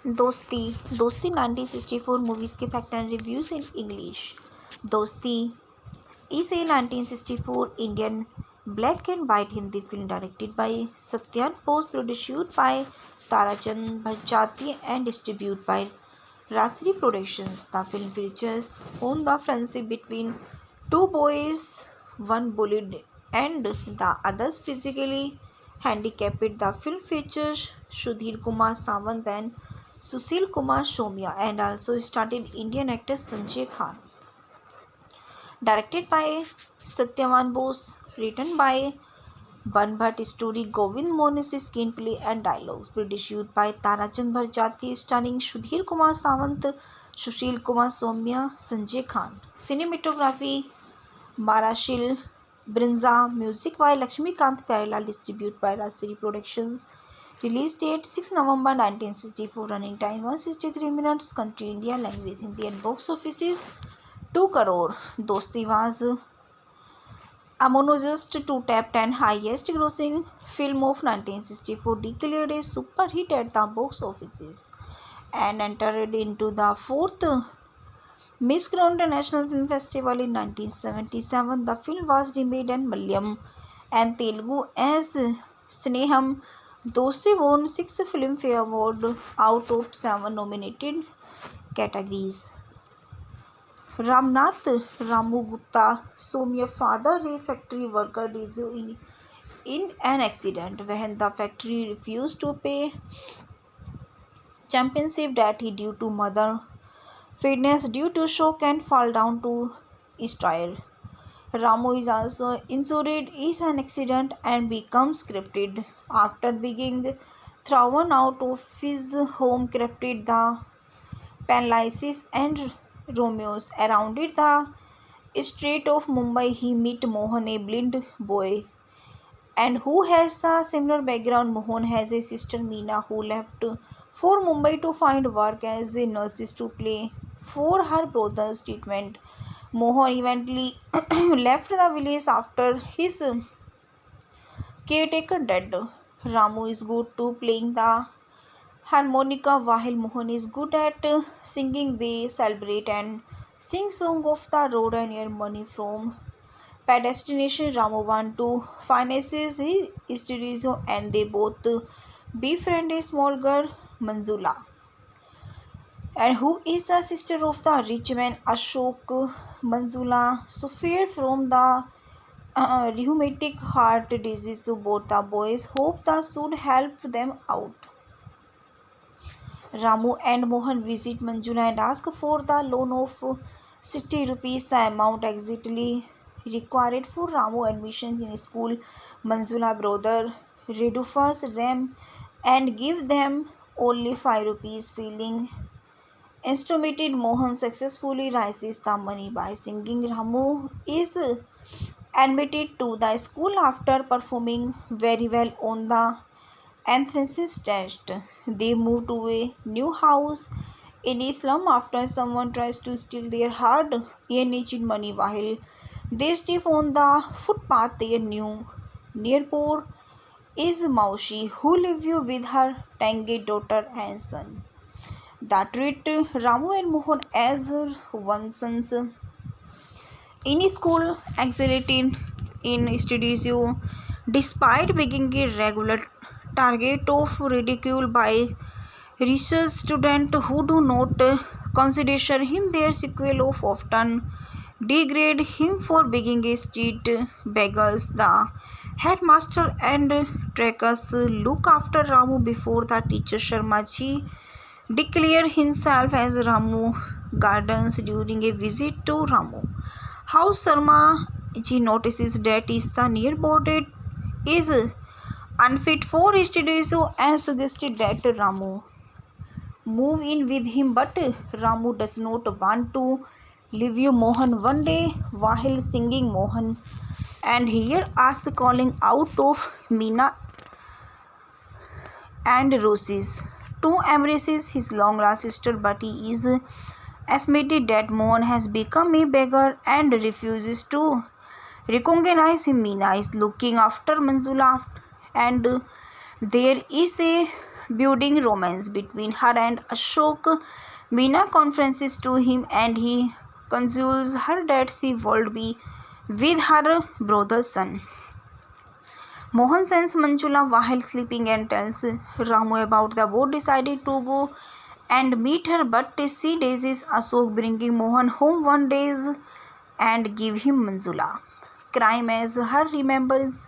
दोस्ती दोस्ती 1964 movies के fact and reviews in English. दोस्ती is a 1964 Indian black and white Hindi film directed by Satyan Bose, produced by Tarachand Bharjati and distributed by Rasri Productions. The film features on the friendship between two boys, one bullied and the others physically handicapped. The film features Sudhir Kumar Sawant and Sushil Kumar Somia and also started Indian actor Sanjay Khan. Directed by Satyavan Bose, written by Banbhat, story Govind Mohan's screenplay and dialogues. Produced by Tarachand Bharjati, starring Sudhir Kumar Sawant, Sushil Kumar Somia, Sanjay Khan. Cinematography Marashil Brinza. Music by Lakshmikant Pyarelal. Distributed by Rasri Productions. Release date 6 November 1964. Running time 163 minutes. Country India. Language Hindi. And box office is 2 crore. Dosti was a monogenous to top 10 highest grossing film of 1964. Declared a super hit at the box offices and entered into the 4th Miss Crown International Film Festival in 1977. The film was remade in Malayalam and Telugu as Sneham. Dosti won 6 Filmfare Awards out of 7 nominated categories. Ramnath Ramu Gupta Somia, father a factory worker, died in an accident when the factory refused to pay championship that he due to mother fitness due to shock and fall down to style. Ramu is also injured in an accident and becomes crippled after being thrown out of his home. Crippled the paralysis and Romeos around the street of Mumbai. He meet Mohan, a blind boy, and who has a similar background. Mohan has a sister Meena who left for Mumbai to find work as a nurse to play for her brother's treatment. Mohan eventually left the village after his caretaker died. Ramu is good to playing the harmonica while Mohan is good at singing. They celebrate and sing song of the road and earn money from pedestrian. Ramu want to finance his studio and they both befriend a small girl Manjula, and who is the sister of the rich man Ashok. Manjula suffered from the rheumatic heart disease. So both the boys hope that should help them out. Ramu and Mohan visit Manjula and ask for the loan of 60 rupees, the amount exactly required for Ramu admission in school. Manjula brother reduces them and give them only 5 rupees. Feeling instrumented, Mohan successfully raises the money by singing. Ramu is admitted to the school after performing very well on the entrance test. They move to a new house in Islam after someone tries to steal their hard-earned money while they step on the footpath. Their new neighbor is Maushi, who lives with her tangy daughter and son. That treat Ramu and Mohan as one sons in school, excited in studio, despite being a regular target of ridicule by research students who do not consider him. Their sequel of often degrade him for being a street beggars. The headmaster and trackers look after Ramu before the teacher Sharmaji declare himself as Ramu Gardens during a visit to Ramu house. Sharma ji notices that is the nearby is unfit for studio and suggested that Ramu move in with him, but Ramu does not want to leave Mohan. One day while singing, Mohan and here ask calling out of Meena and Roses to embraces his long lost sister, but he is estimated that Mohan has become a beggar and refuses to recognize him. Meena is looking after Manjula and there is a budding romance between her and Ashok. Meena confides to him and he consoles her that she would be with her brother's son. Mohan sends Manjula while sleeping and tells Ramu about the boat decided to go and meet her, but she dazzles Ashok, bringing Mohan home one day and give him Manjula. Crime as her remembers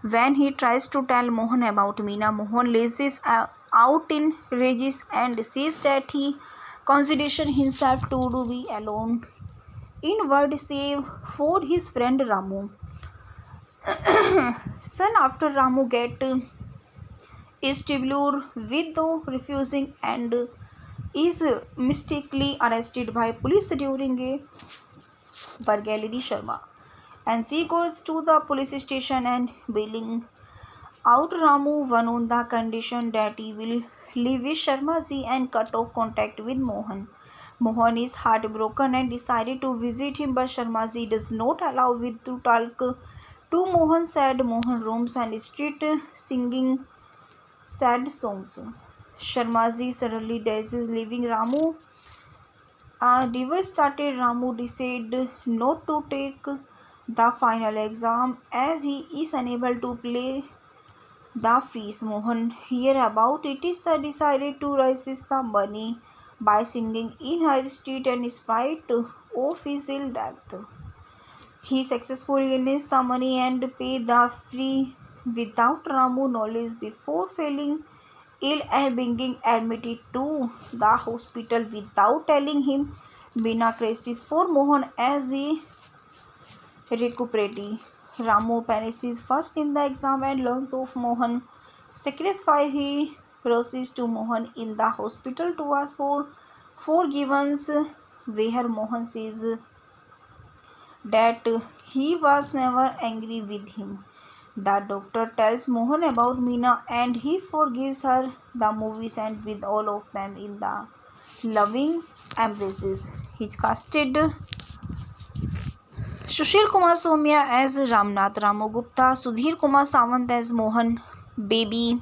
when he tries to tell Mohan about Meena. Mohan lashes out in rage and says that he considers himself to be alone in world save for his friend Ramu. Soon after Ramu get Istanbul with though refusing and is mistakenly arrested by police during a burglary Sharma. And she goes to the police station and bailing out Ramu one on the condition that he will leave with Sharma ji and cut off contact with Mohan. Mohan is heartbroken and decided to visit him, but Sharma ji does not allow with to talk to Mohan. Sad Mohan roams and street singing sad songs. Sharma ji suddenly dies, leaving Ramu. Devastated, Ramu decided not to take the final exam as he is unable to pay the fees. Mohan hear about it is decided to raise the money by singing in her street, and in spite of his ill death, he successfully gains the money and pay the fee without Ramu knowledge before falling ill and being admitted to the hospital without telling him. Meena crisis for Mohan as he recuperates. Ramu perishes first in the exam and learns of Mohan sacrifice. He rushes to Mohan in the hospital to ask for forgiveness, where Mohan says that he was never angry with him. The doctor tells Mohan about Meena and he forgives her. The movie ends with all of them in the loving embraces. He casted Sushil Kumar Somia as Ramnath, Ramu Gupta, Sudhir Kumar Sawant as Mohan, Baby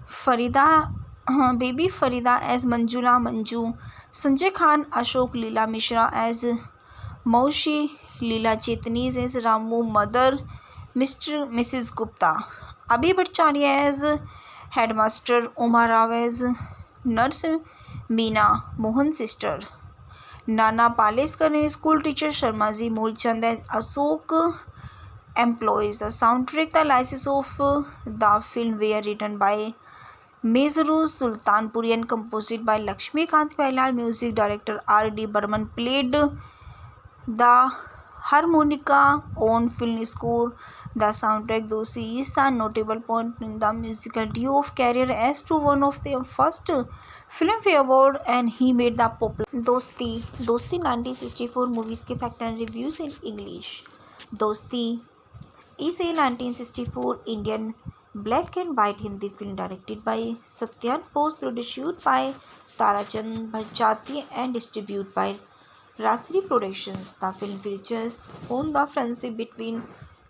Farida as Manjula Manju, Sanjay Khan, Ashok, Leela Mishra as Maushi, Leela Chetnis as Ramu, Mother Mrs. Gupta, Abhi Bhattacharya as Headmaster, Umar Rao as Nurse, Meena, Mohan's sister, Nana Paleskar in school teacher, Sharmaji Moolchand as Ashok employees. The soundtrack, the license of the film were written by Mezru Sultanpuri and composed by Lakshmikant Pailal. Music director R.D. Burman played the harmonica on film score. The soundtrack Dosti is a notable point in the musical duo of career as to one of their first Filmfare Award, and he made the popular Dosti 1964 movies के fact and reviews in English. Dosti is a 1964 Indian black and white Hindi film directed by Satyan Bose, produced by Tarachand Bharjati and distributed by Rasri Productions. The film features on the friendship between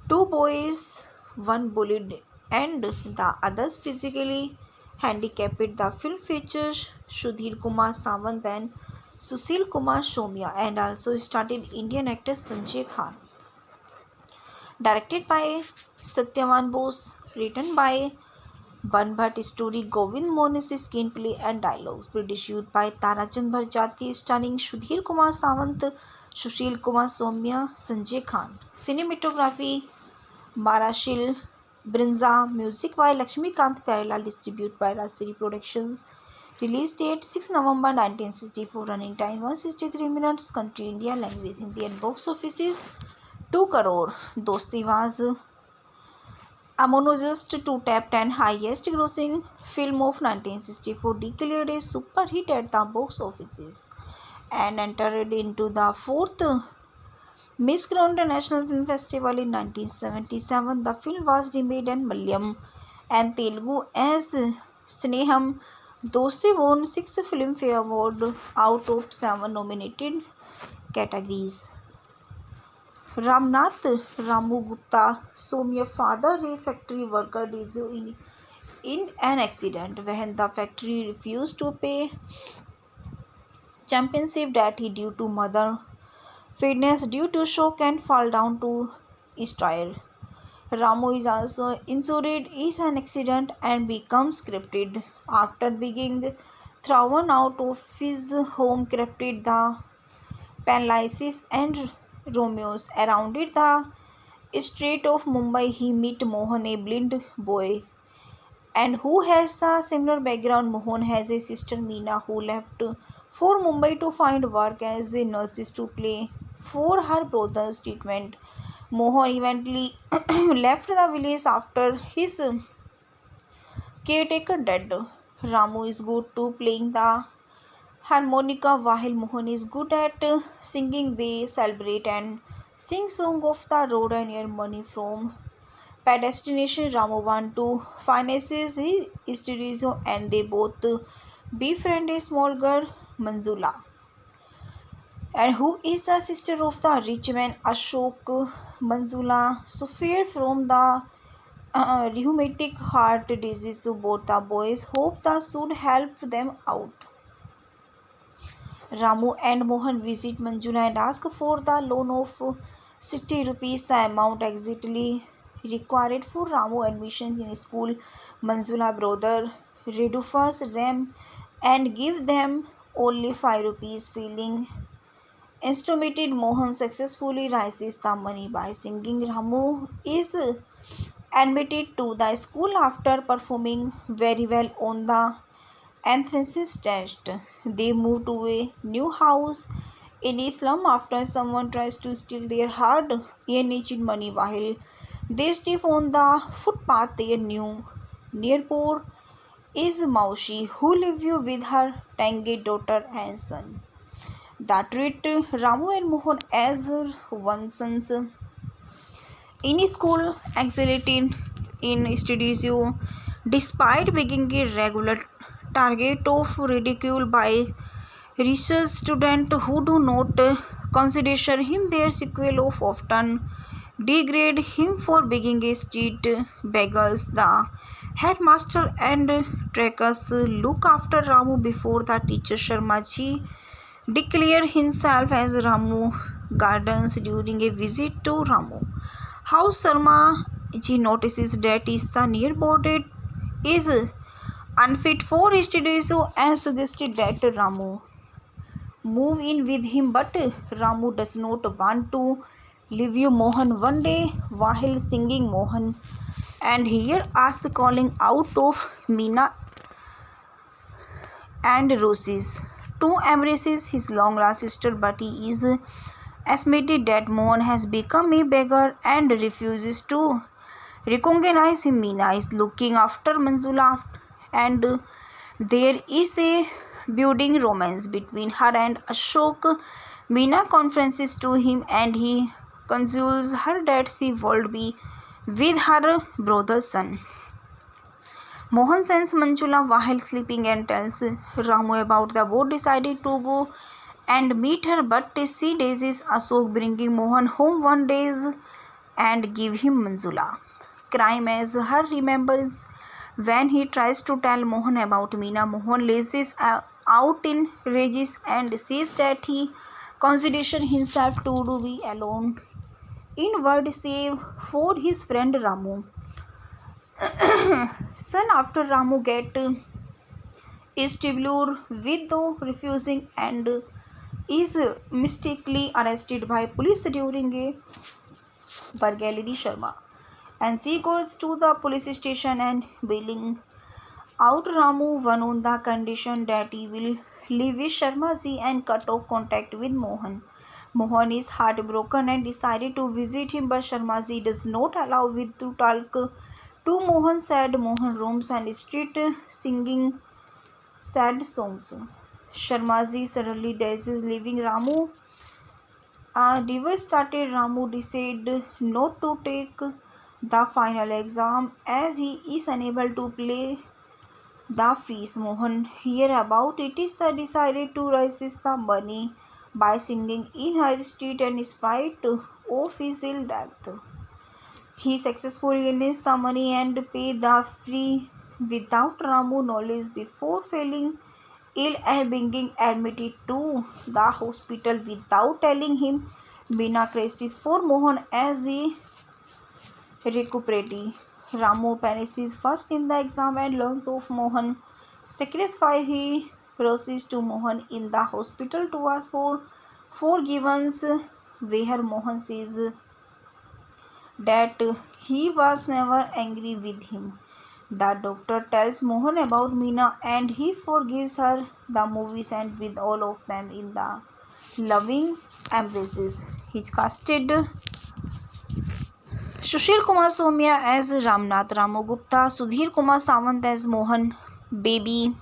two boys, one bullied and the others physically handicapped. The film features Sudhir Kumar Sawant and Sushil Kumar Somia and also starred Indian actor Sanjay Khan. Directed by Satyavan Bose, written by Banbhat, story Govind Mohan's screenplay and dialogues, produced by Tarachand Bharjati, starring Sudhir Kumar Sawant, Sushil Kumar Somia, Sanjay Khan. Cinematography Marashil Brinza, music by Lakshmikant Pyarelal, distributed by Rasri Productions. Release date 6 November 1964, running time 163 minutes, country India, language Hindi, and box office is 2 crore. Dosti was a monogenous two-tapped and highest grossing film of 1964, declared a super hit at the box offices and entered into the 4th Miss Grand International Film Festival in 1977. The film was remade in Malayalam and Telugu as Sneham. Dosti won 6 Filmfare Awards out of 7 nominated categories. Ramnath, Ramu Gupta Somia, father a factory worker, is in an accident when the factory refused to pay championship that he due to mother fitness due to shock and fall down to style. Ramu is also injured is an accident and becomes crippled after being thrown out of his home crippled the paralysis and Romeos around it the street of Mumbai he meet Mohan, a blind boy and who has a similar background. Mohan has a sister Meena who left for Mumbai to find work as a nurse to play for her brother's treatment. Mohan eventually left the village after his caretaker dead. Ramu is good to playing the harmonica while Mohan is good at singing. They celebrate and sing song of the road and earn money from destination. Ramu want to finances his studies and they both befriend a small girl Manjula and who is the sister of the rich man Ashok. Manjula suffer from the rheumatic heart disease. To both the boys hope that should help them out. Ramu and Mohan visit Manjula and ask for the loan of 60 rupees, the amount exactly required for Ramu admission in school. Manjula brother reduces them and give them only 5 rupees. Feeling instrumented, Mohan successfully raises the money by singing. Ramu is admitted to the school after performing very well on the entrance test. They move to a new house in Islam after someone tries to steal their hard-earned money while they step on the footpath. Their new neighbor is Maushi, who lives with her tangy daughter and son. That treat Ramu and Mohan as her one sons. In school, accelerating in studies, despite being a regular target of ridicule by research students who do not consider him their sequel of often degrade him for being a street beggars. The headmaster and trackers look after Ramu before the teacher Sharmaji declared himself as Ramu Gardens during a visit to Ramu house. Sharma ji notices that is the nearby is unfit for studies and suggested that Ramu move in with him, but Ramu does not want to leave Mohan. One day while singing Mohan and here ask calling out of Meena and Roses to embraces his long lost sister, but he is estimated that Mohan has become a beggar and refuses to recognize him. Meena is looking after Manjula and there is a budding romance between her and Ashok. Meena confides to him and he consoles her that she will be with her brother's son. Mohan sends Manjula while sleeping and tells Ramu about the boat. Decided to go and meet her, but she daisies Ashok, bringing Mohan home one day and give him Manjula. Crime as her remembers when he tries to tell Mohan about Meena. Mohan lashes out in rages and says that he considers himself to be alone in word save for his friend Ramu. Soon after, Ramu get Istibulur with though refusing and is mistakenly arrested by police during a burglary. Sharma and she goes to the police station and bailing out Ramu one on the condition that he will leave with Sharma ji and cut off contact with Mohan. Mohan is heartbroken and decided to visit him, but Sharma ji does not allow with to talk to Mohan. Sad Mohan roams and street singing sad songs. Sharma ji suddenly dies, leaving Ramu. Devastated, Ramu decided not to take the final exam as he is unable to pay the fees. Mohan hear about it is decided to raise the money by singing in her street, and in spite of his ill health, he successfully earns the money and pay the free without Ramu knowledge before falling ill and being admitted to the hospital without telling him. Meena crisis for Mohan as he recuperates. Ramu perishes first in the exam and learns of Mohan sacrifice. He rushes to Mohan in the hospital to ask for forgiveness, where Mohan says that he was never angry with him. The doctor tells Mohan about Meena and he forgives her. The movie ends with all of them in the loving embraces. He's casted Sushil Kumar Somia as Ramnath Ramu Gupta, Sudhir Kumar Sawant as Mohan, Baby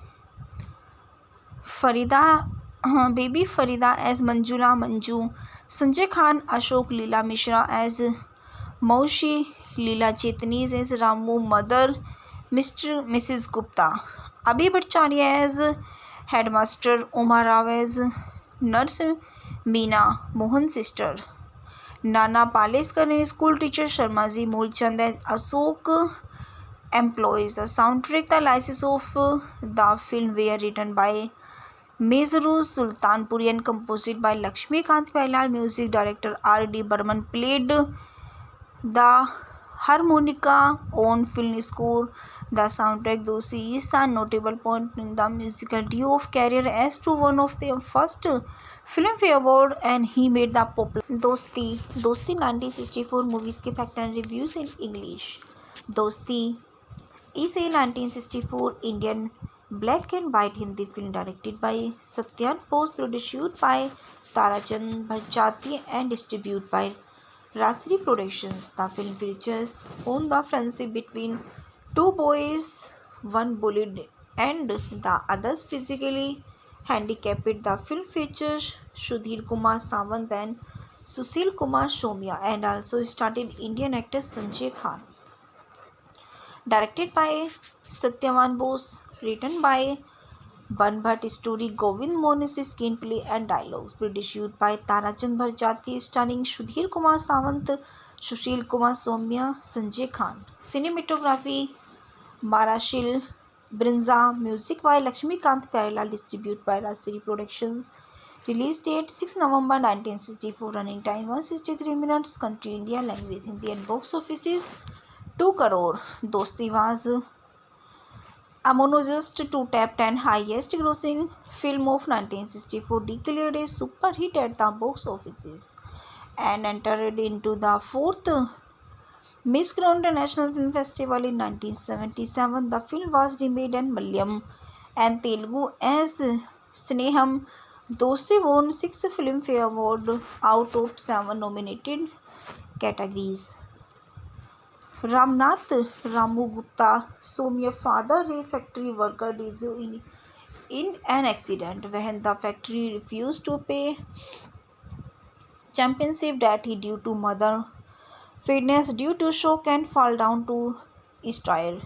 Farida as Manjula Manju, Sanjay Khan, Ashok Leela Mishra as Maushi, Leela Chetnis as Ramu Mother, Mrs. Gupta, Abhi Bhattacharya as Headmaster, Umar Rao as Nurse, Meena Mohan's sister, Nana Paleskar and school teacher Sharmaji Mulchand as Ashok employees. The soundtrack, the license of the film were written by Mezru Sultanpuri and composed by Lakshmikant Pailal. Music director R.D. Burman played the harmonica on film score. The soundtrack Dosi is a notable point in the musical duo of career as to one of their first Filmfare Award, and he made the popular Dosti 1964 movies के fact and reviews in English. Dosti is a 1964 Indian black and white Hindi film directed by Satyan Bose, produced by Tarachand Bharjati and distributed by Rasri Productions. The film features on the friendship between two boys, one bullied and the others physically handicapped. The film features Sudhir Kumar Sawant and Sushil Kumar Somia and also starred Indian actor Sanjay Khan. Directed by Satyavan Bose, written by Banbhat, story Govind Mohan's screenplay and dialogues, produced by Tarachand Bharjati, starring Sudhir Kumar Sawant, Sushil Kumar Somia, Sanjay Khan. Cinematography Marashil Brinza, music by Lakshmikant Pyarelal, distributed by Rasri Productions. Release date 6 November 1964, running time 163 minutes, country India, language Hindi, and box office is 2 crore. Dosti was a monogenist to top 10 highest grossing film of 1964, declared a super hit at the box offices and entered into the 4th Miss Grand International Film Festival in 1977. The film was remade in Malayalam and Telugu as Sneham. Dosti won 6 Filmfare Awards out of 7 nominated categories. Ramnath Ramu Gupta Somia, father, a factory worker, died in an accident when the factory refused to pay championship that he due to mother fitness due to shock and fall down to style.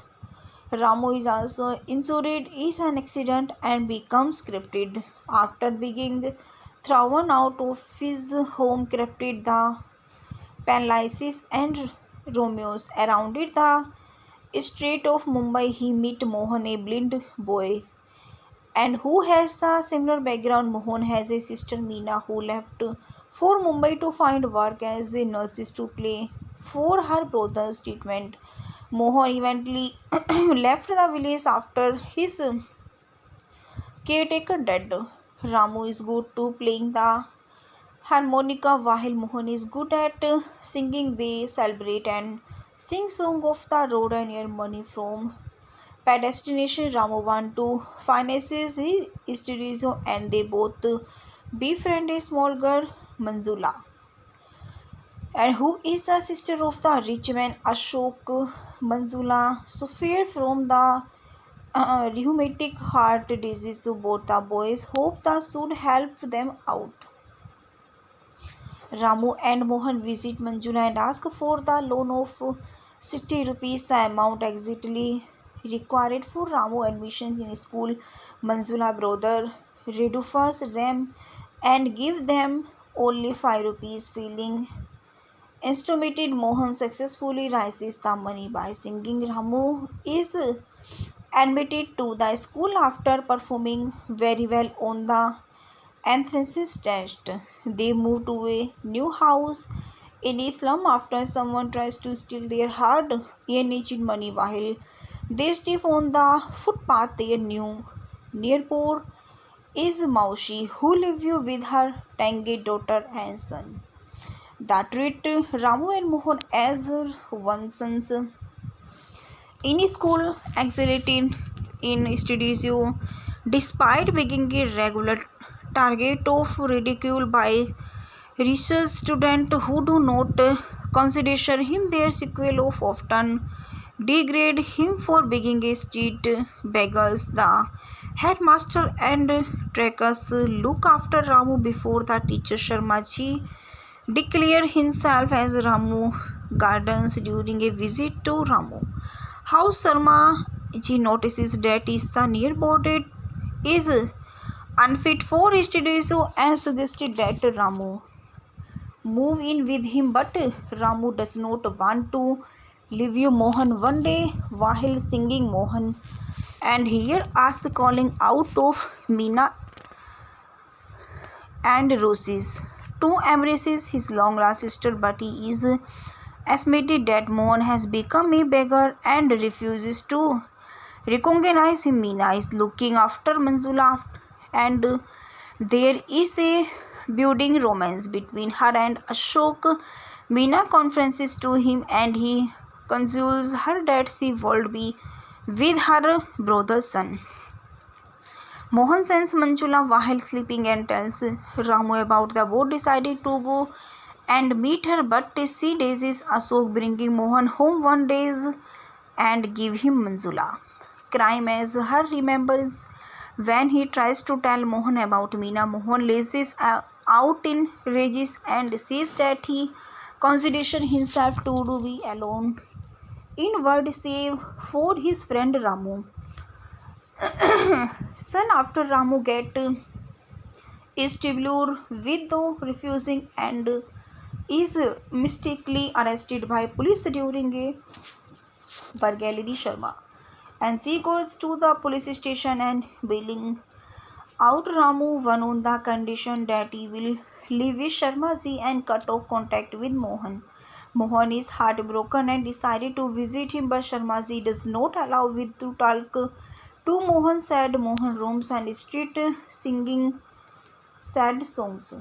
Ramu is also injured in an accident and becomes crippled after being thrown out of his home. Crippled, the paralysis and Romeos around the street of Mumbai. He meet Mohan, a blind boy, and who has a similar background. Mohan has a sister Meena who left for Mumbai to find work as a nurse to play for her brother's treatment. Mohan eventually left the village after his caretaker died. Ramu is good to playing the harmonica while Mohan is good at singing. They celebrate and sing song of the road and earn money from destination. Ramu want to finances his studies and they both befriend a small girl Manjula, and who is the sister of the rich man Ashok. Manjula suffer from the rheumatic heart disease. So both the boys hope that should help them out. Ramu and Mohan visit Manjula and ask for the loan of 60 rupees, the amount exactly required for Ramu admission in school. Manjula brother reduces them and give them only 5 rupees. Feeling instrumented, Mohan successfully raises the money by singing. Ramu is admitted to the school after performing very well on the entrance test. They move to a new house in a slum after someone tries to steal their hard-earned money while they step on the footpath. Their new neighbor is Maushi, who lives with her tangy daughter and son. They treat Ramu and Mohan as one sons in school, excited in studio, despite being a regular target of ridicule by research students who do not consider him their sequel of often degrade him for being a street beggars. The headmaster and trackers look after Ramu before the teacher Sharmaji declare himself as Ramu Gardens during a visit to Ramu house. Sharma ji notices that is the nearby is unfit for studio and suggested that Ramu move in with him, but Ramu does not want to leave you. Mohan one day while singing Mohan and here asks calling out of Meena and Roses to embraces his long lost sister, but he is admitted that Mohan has become a beggar and refuses to recognize him. Meena is looking after Manjula and there is a budding romance between her and Ashok. Meena confides to him and he consoles her that she would be with her brother's son. Mohan sends Manjula while sleeping and tells Ramu about the boat decided to go and meet her, but she daisies Ashok, bringing Mohan home one day and give him Manjula. Crime as her remembers when he tries to tell Mohan about Meena. Mohan lashes out in rages and says that he considers himself to be alone in world save for his friend Ramu. Soon after Ramu get stable with though refusing and is mistakenly arrested by police during a burglary. Sharma and she goes to the police station and bailing out Ramu one on the condition that he will leave with Sharma ji and cut off contact with Mohan. Mohan is heartbroken and decided to visit him, but Sharma ji does not allow with to talk to Mohan. Sad Mohan roams and street singing sad songs.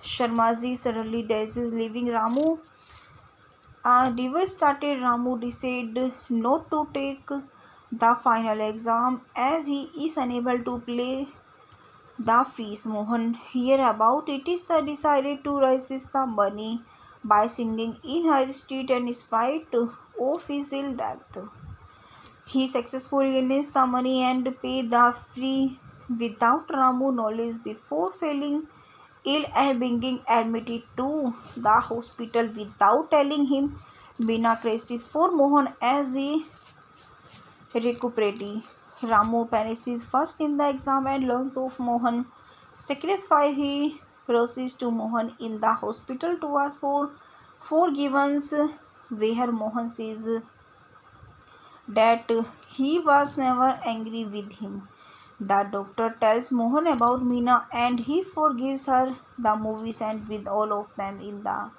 Sharma ji suddenly dies, leaving Ramu. Devastated, Ramu decided not to take the final exam as he is unable to pay the fees. Mohan hear about it is decided to raise the money by singing in her street, and in spite of his ill death, he successfully gains the money and pay the fee without Ramu knowledge before falling ill and being admitted to the hospital without telling him. Meena crisis for Mohan as he recuperates. Ramu perishes first in the exam and learns of Mohan sacrifice. He rushes to Mohan in the hospital to ask for forgiveness, where Mohan says that he was never angry with him. The doctor tells Mohan about Meena and he forgives her. The movie ends with all of them in the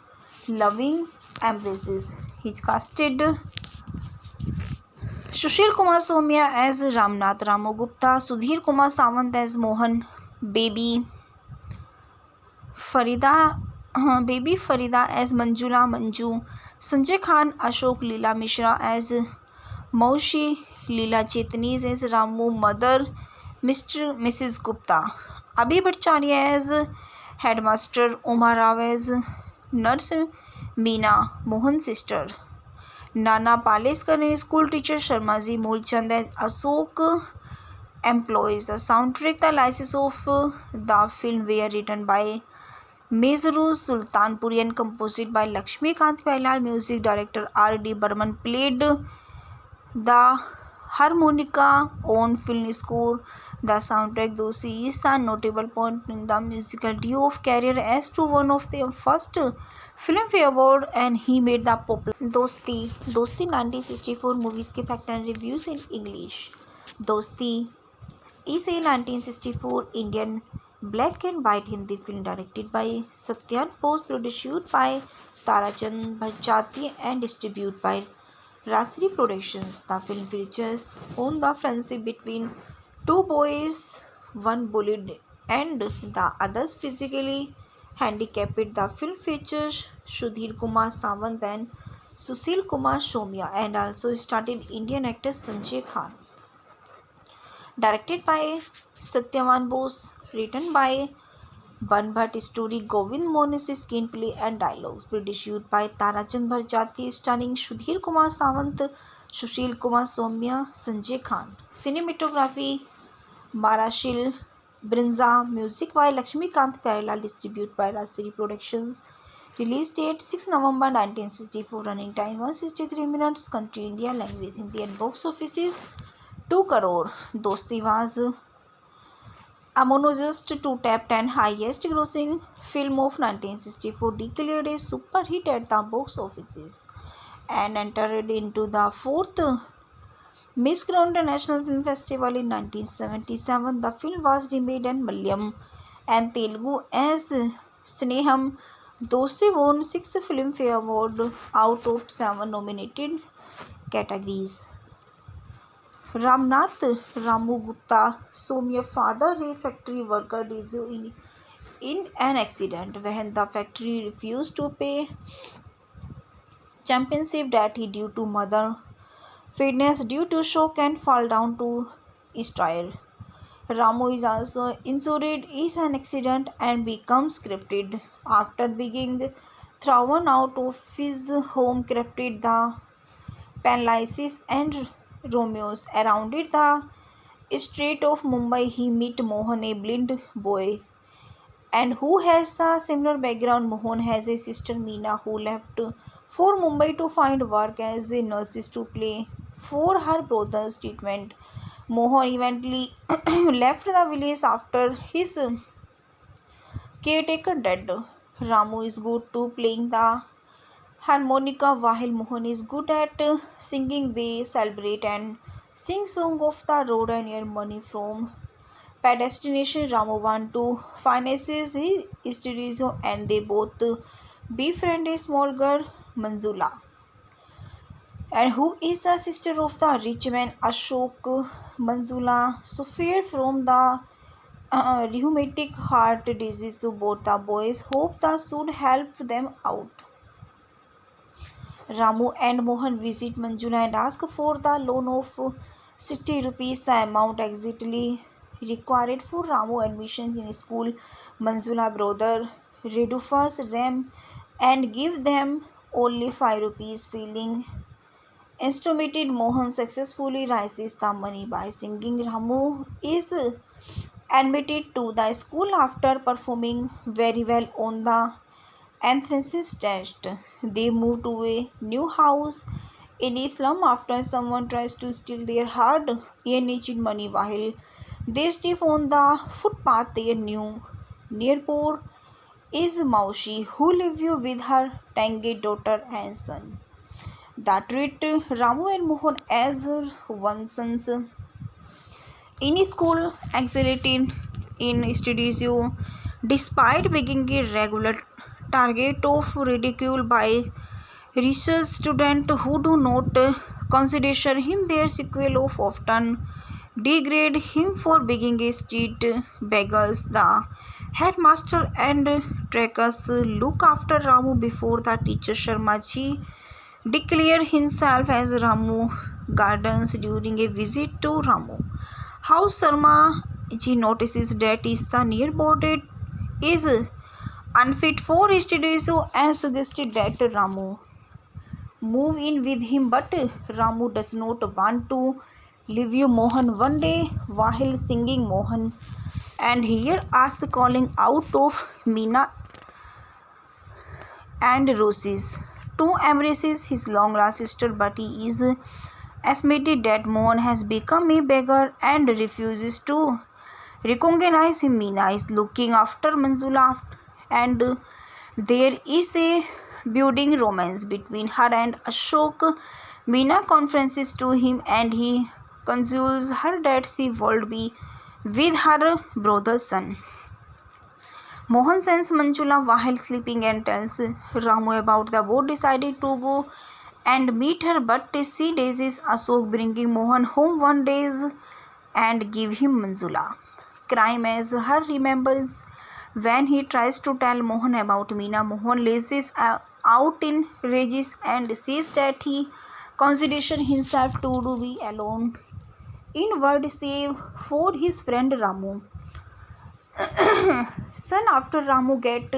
loving embraces. He's casted Sushil Kumar Somia as Ramnath Ramu Gupta, Sudhir Kumar Sawant as Mohan, Baby Farida as Manjula Manju, Sanjay Khan, Ashok, Leela Mishra as Maushi, Leela Chetnis as Ramu Mother, Mrs. Gupta, Abhi Bhattacharya as Headmaster, Umar Rao as Nurse, Meena Mohan's sister, Nana Paleskar school teacher, Sharma ji Moolchand as Ashok employees. The soundtrack, the license of the film were written by Mezru Sultanpuri and composed by Lakshmikant Pailal. Music director R.D. Burman played the harmonica on film score. The soundtrack Dosi is a notable point in the musical duo of career as to one of their first Filmfare Award, and he made the popular Dosti 1964 movies के fact and reviews in English. Dosti is a 1964 Indian black and white Hindi film directed by Satyan Bose, produced by Tarachand Bharjati and distributed by Rasri Productions. The film features on the friendship between two boys, one bullied and the others physically handicapped. The film features Sudhir Kumar Sawant and Sushil Kumar Somia and also starred Indian actor Sanjay Khan. Directed by Satyavan Bose, written by Banbhat, story Govind Mohan's screenplay and dialogues, produced by Tarachand Bharjati, starring Sudhir Kumar Sawant, Sushil Kumar Somya, Sanjay Khan. Cinematography Marashil Brinza, music by Lakshmikant Pyarelal, distributed by Rasri Productions. Release date 6 November 1964, running time 163 minutes, country India, language Hindi, and box office is 2 crore. Dosti was a monogenous to top 10 highest grossing film of 1964, declared a super hit at the box offices and entered into the 4th Miss Grand International Film Festival in 1977. The film was remade in Malayalam and Telugu as Sneham. Dosti won 6 Filmfare Awards out of 7 nominated categories. Ramnath Ramu Gupta Somya, father, a factory worker, died in an accident when the factory refused to pay championship that he due to mother fitness due to shock and fall down to style. Ramu is also injured in an accident and becomes crippled after being thrown out of his home. Crippled, the paralysis and Romeos around the street of Mumbai. He meet Mohan, a blind boy, and who has a similar background. Mohan has a sister Meena who left for Mumbai to find work as a nurse to play for her brother's treatment. Mohan eventually left the village after his caretaker dead. Ramu is good to playing the harmonica while Mohan is good at singing. They celebrate and sing song of the road and earn money from destination. Ramu want to finance his studio and they both befriend a small girl Manjula, and who is the sister of the rich man Ashok. Manjula suffered from the rheumatic heart disease. To both the boys hope that should help them out. Ramu and Mohan visit Manjula and ask for the loan of 60 rupees, the amount exactly required for Ramu admission in school. Manjula brother reduces them and give them only 5 rupees. Feeling instrumented, Mohan successfully raises the money by singing. Ramu is admitted to the school after performing very well on the entrance test. They move to a new house in Islam after someone tries to steal their hard-earned money while they step on the footpath. Their new neighbor is Maushi, who lives with her tangy daughter and son. That treat Ramu and Mohan as one sons. In school, excited in studio, despite being a regular target of ridicule by research students who do not consider him. Their sequel of often degrade him for being a street beggars. The headmaster and trackers look after Ramu before the teacher Sharmaji declare himself as Ramu Gardens during a visit to Ramu house. Sharma ji notices that is the nearby is unfit for studio and suggested that Ramu move in with him, but Ramu does not want to leave Mohan. One day while singing, Mohan and here asks calling out of Meena and Roses to embraces his long lost sister, but he is estimated that Mohan has become a beggar and refuses to recognize him. Meena is looking after Manjula and there is a budding romance between her and Ashok. Meena confides to him and he consoles her that she would be with her brother's son. Mohan sends Manjula while sleeping and tells Ramu about the boat decided to go and meet her, but she daisies Ashok, bringing Mohan home one day and give him Manjula. Crime as her remembers when he tries to tell Mohan about Meena. Mohan lashes out in rages and says that he considers himself to be alone in world save for his friend Ramu. Soon after, Ramu get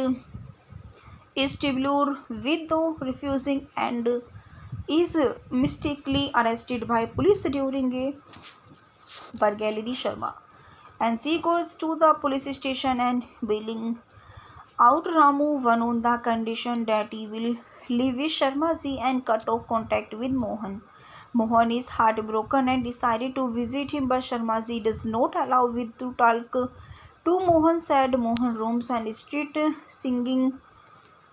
Istanbul with though refusing and is mistakenly arrested by police during a burglary. Sharma and she goes to the police station and bailing out Ramu one on the condition that he will leave with Sharma ji and cut off contact with Mohan. Mohan is heartbroken and decided to visit him, but Sharma ji does not allow with to talk to Mohan. Sad Mohan roams and street singing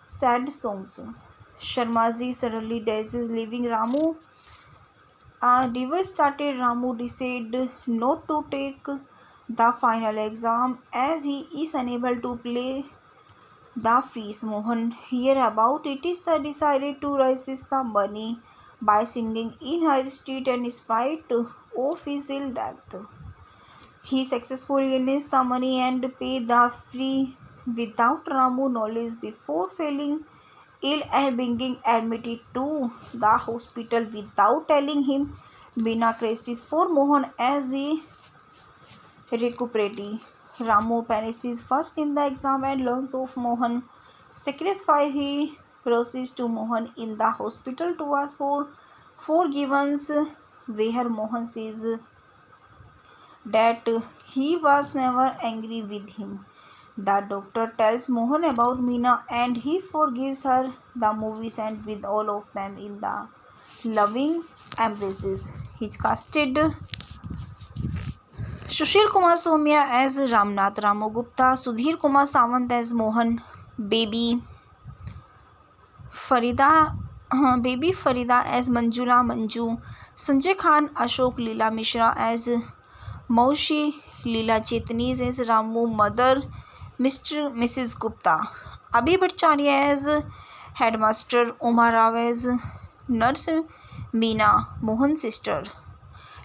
sad songs. Sharma ji suddenly dies, leaving Ramu. Devastated, Ramu decided not to take the final exam as he is unable to pay the fees. Mohan hear about it is decided to raise the money by singing in her street, and in spite of his ill death, he successfully gains the money and pay the fee without Ramu knowledge before falling ill and being admitted to the hospital without telling him. Bina crisis for Mohan as he recuperates. Ramu perishes first in the exam and learns of Mohan sacrifice. He proceeds to Mohan in the hospital to ask for forgiveness, where Mohan says that he was never angry with him. The doctor tells Mohan about Meena and he forgives her. The movies end with all of them in the loving embraces. He casted Sushil Kumar Somia as Ramnath, Ramu Gupta, Sudhir Kumar Sawant as Mohan, Baby Farida as Manjula Manju, Sanjay Khan, Ashok, Leela Mishra as Maushi, Leela Chetnis as Ramu Mother, Mrs. Gupta, Abhi Bhattacharya as Headmaster, Umar Rao as Nurse, Meena Mohan's sister,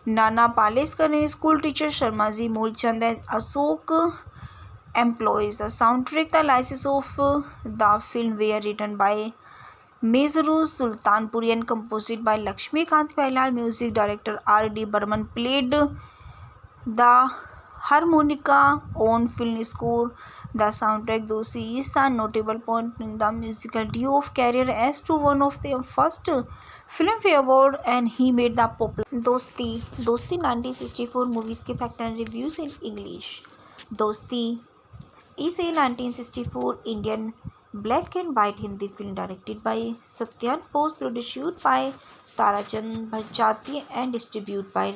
Nana Paleskar school teacher, Sharmaji Moolchand as Ashok employees. The soundtrack, the license of the film were written by Mezru Sultanpuri and composed by Lakshmikant Pailal. Music director R.D. Burman played the harmonica on film score. The soundtrack Dosti is a notable point in the musical duo of career as to one of their first Filmfare Award, and he made the popular Dosti 1964 movies के fact and reviews in English. Dosti is a 1964 Indian black and white Hindi film directed by Satyan Bose, produced by Tarachand Bharjati and distributed by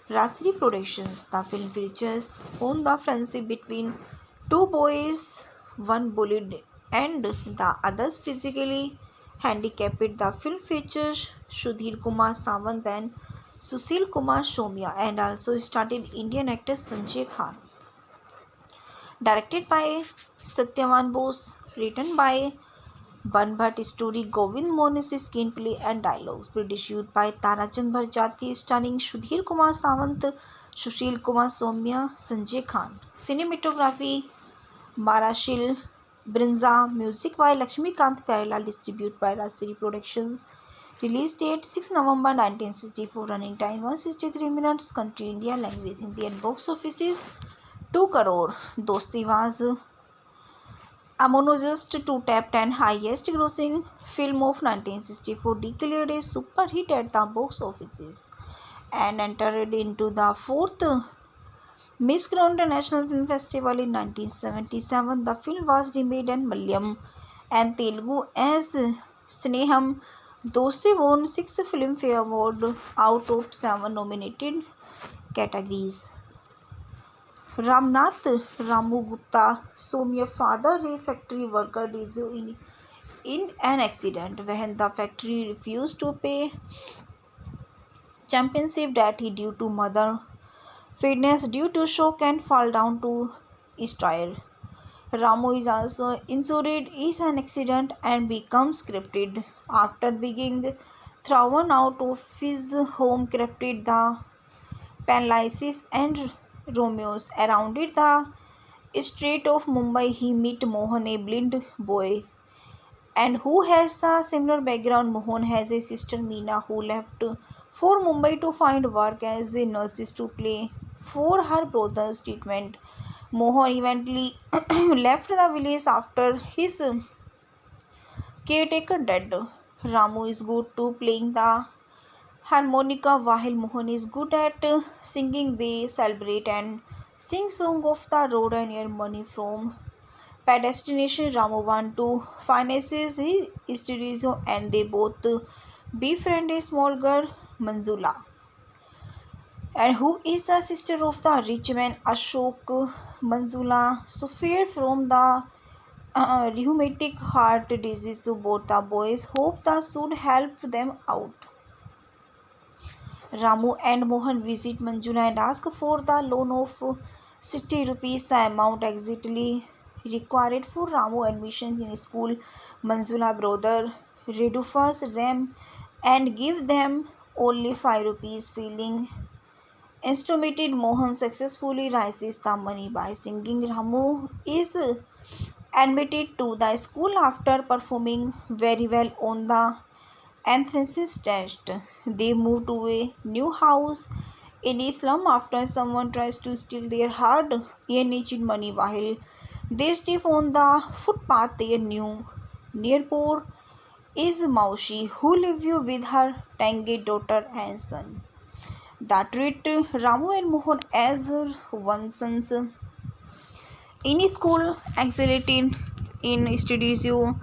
Rasri Productions. The film features on the friendship between two boys, one bullied and the others physically handicapped. The film features Sudhir Kumar Sawant and Sushil Kumar Somia and also starred Indian actor Sanjay Khan. Directed by Satyavan Bose, written by Banbhat, story Govind Mohan's screenplay and dialogues, produced by Tarachand Bharjati, starring Sudhir Kumar Sawant, Sushil Kumar Somia, Sanjay Khan. Cinematography Marashil Brinza, music by Lakshmikant Pyarelal, distributed by Rasri Productions. Release date 6 November 1964, running time 163 minutes, country India, language Hindi, and box office is 2 crore. Dosti was a monogenous to top 10 highest grossing film of 1964, declared a super hit at the box offices and entered into the 4th Miss Crown International Film Festival in 1977. The film was remade in Malayalam and Telugu as Sneham. Dosti won 6 Filmfare Awards out of 7 nominated categories. Ramnath, Ramu Gupta Somia, father a factory worker, died in an accident when the factory refused to pay championship that he due to mother fitness due to shock and fall down to style. Ramu is also injured is an accident and becomes scripted after being thrown out of his home crafted the paralysis and Romeos around it the street of Mumbai he meet Mohan a blind boy and who has a similar background. Mohan has a sister Meena who left for Mumbai to find work as a nurse to play for her brother's treatment. Mohan eventually left the village after his caretaker dead. Ramu is good to playing the harmonica while Mohan is good at singing. They celebrate and sing song of the road and earn money from destination. Ramu want to finances his studies and they both befriend a small girl Manjula and who is the sister of the rich man Ashok. Manjula suffered from the rheumatic heart disease to both the boys hope that should help them out. Ramu and Mohan visit Manjula and ask for the loan of 60 rupees, the amount exactly required for Ramu admission in school. Manjula brother reduces them and give them only 5 rupees. Feeling instrumented, Mohan successfully raises the money by singing. Ramu is admitted to the school after performing very well on the entrance test. They move to a new house in Islam after someone tries to steal their hard-earned money while they step on the footpath. Their new neighbor is Maushi, who lives with her tangy daughter and son. That treat Ramu and Mohan as one sons in school, excited in studio,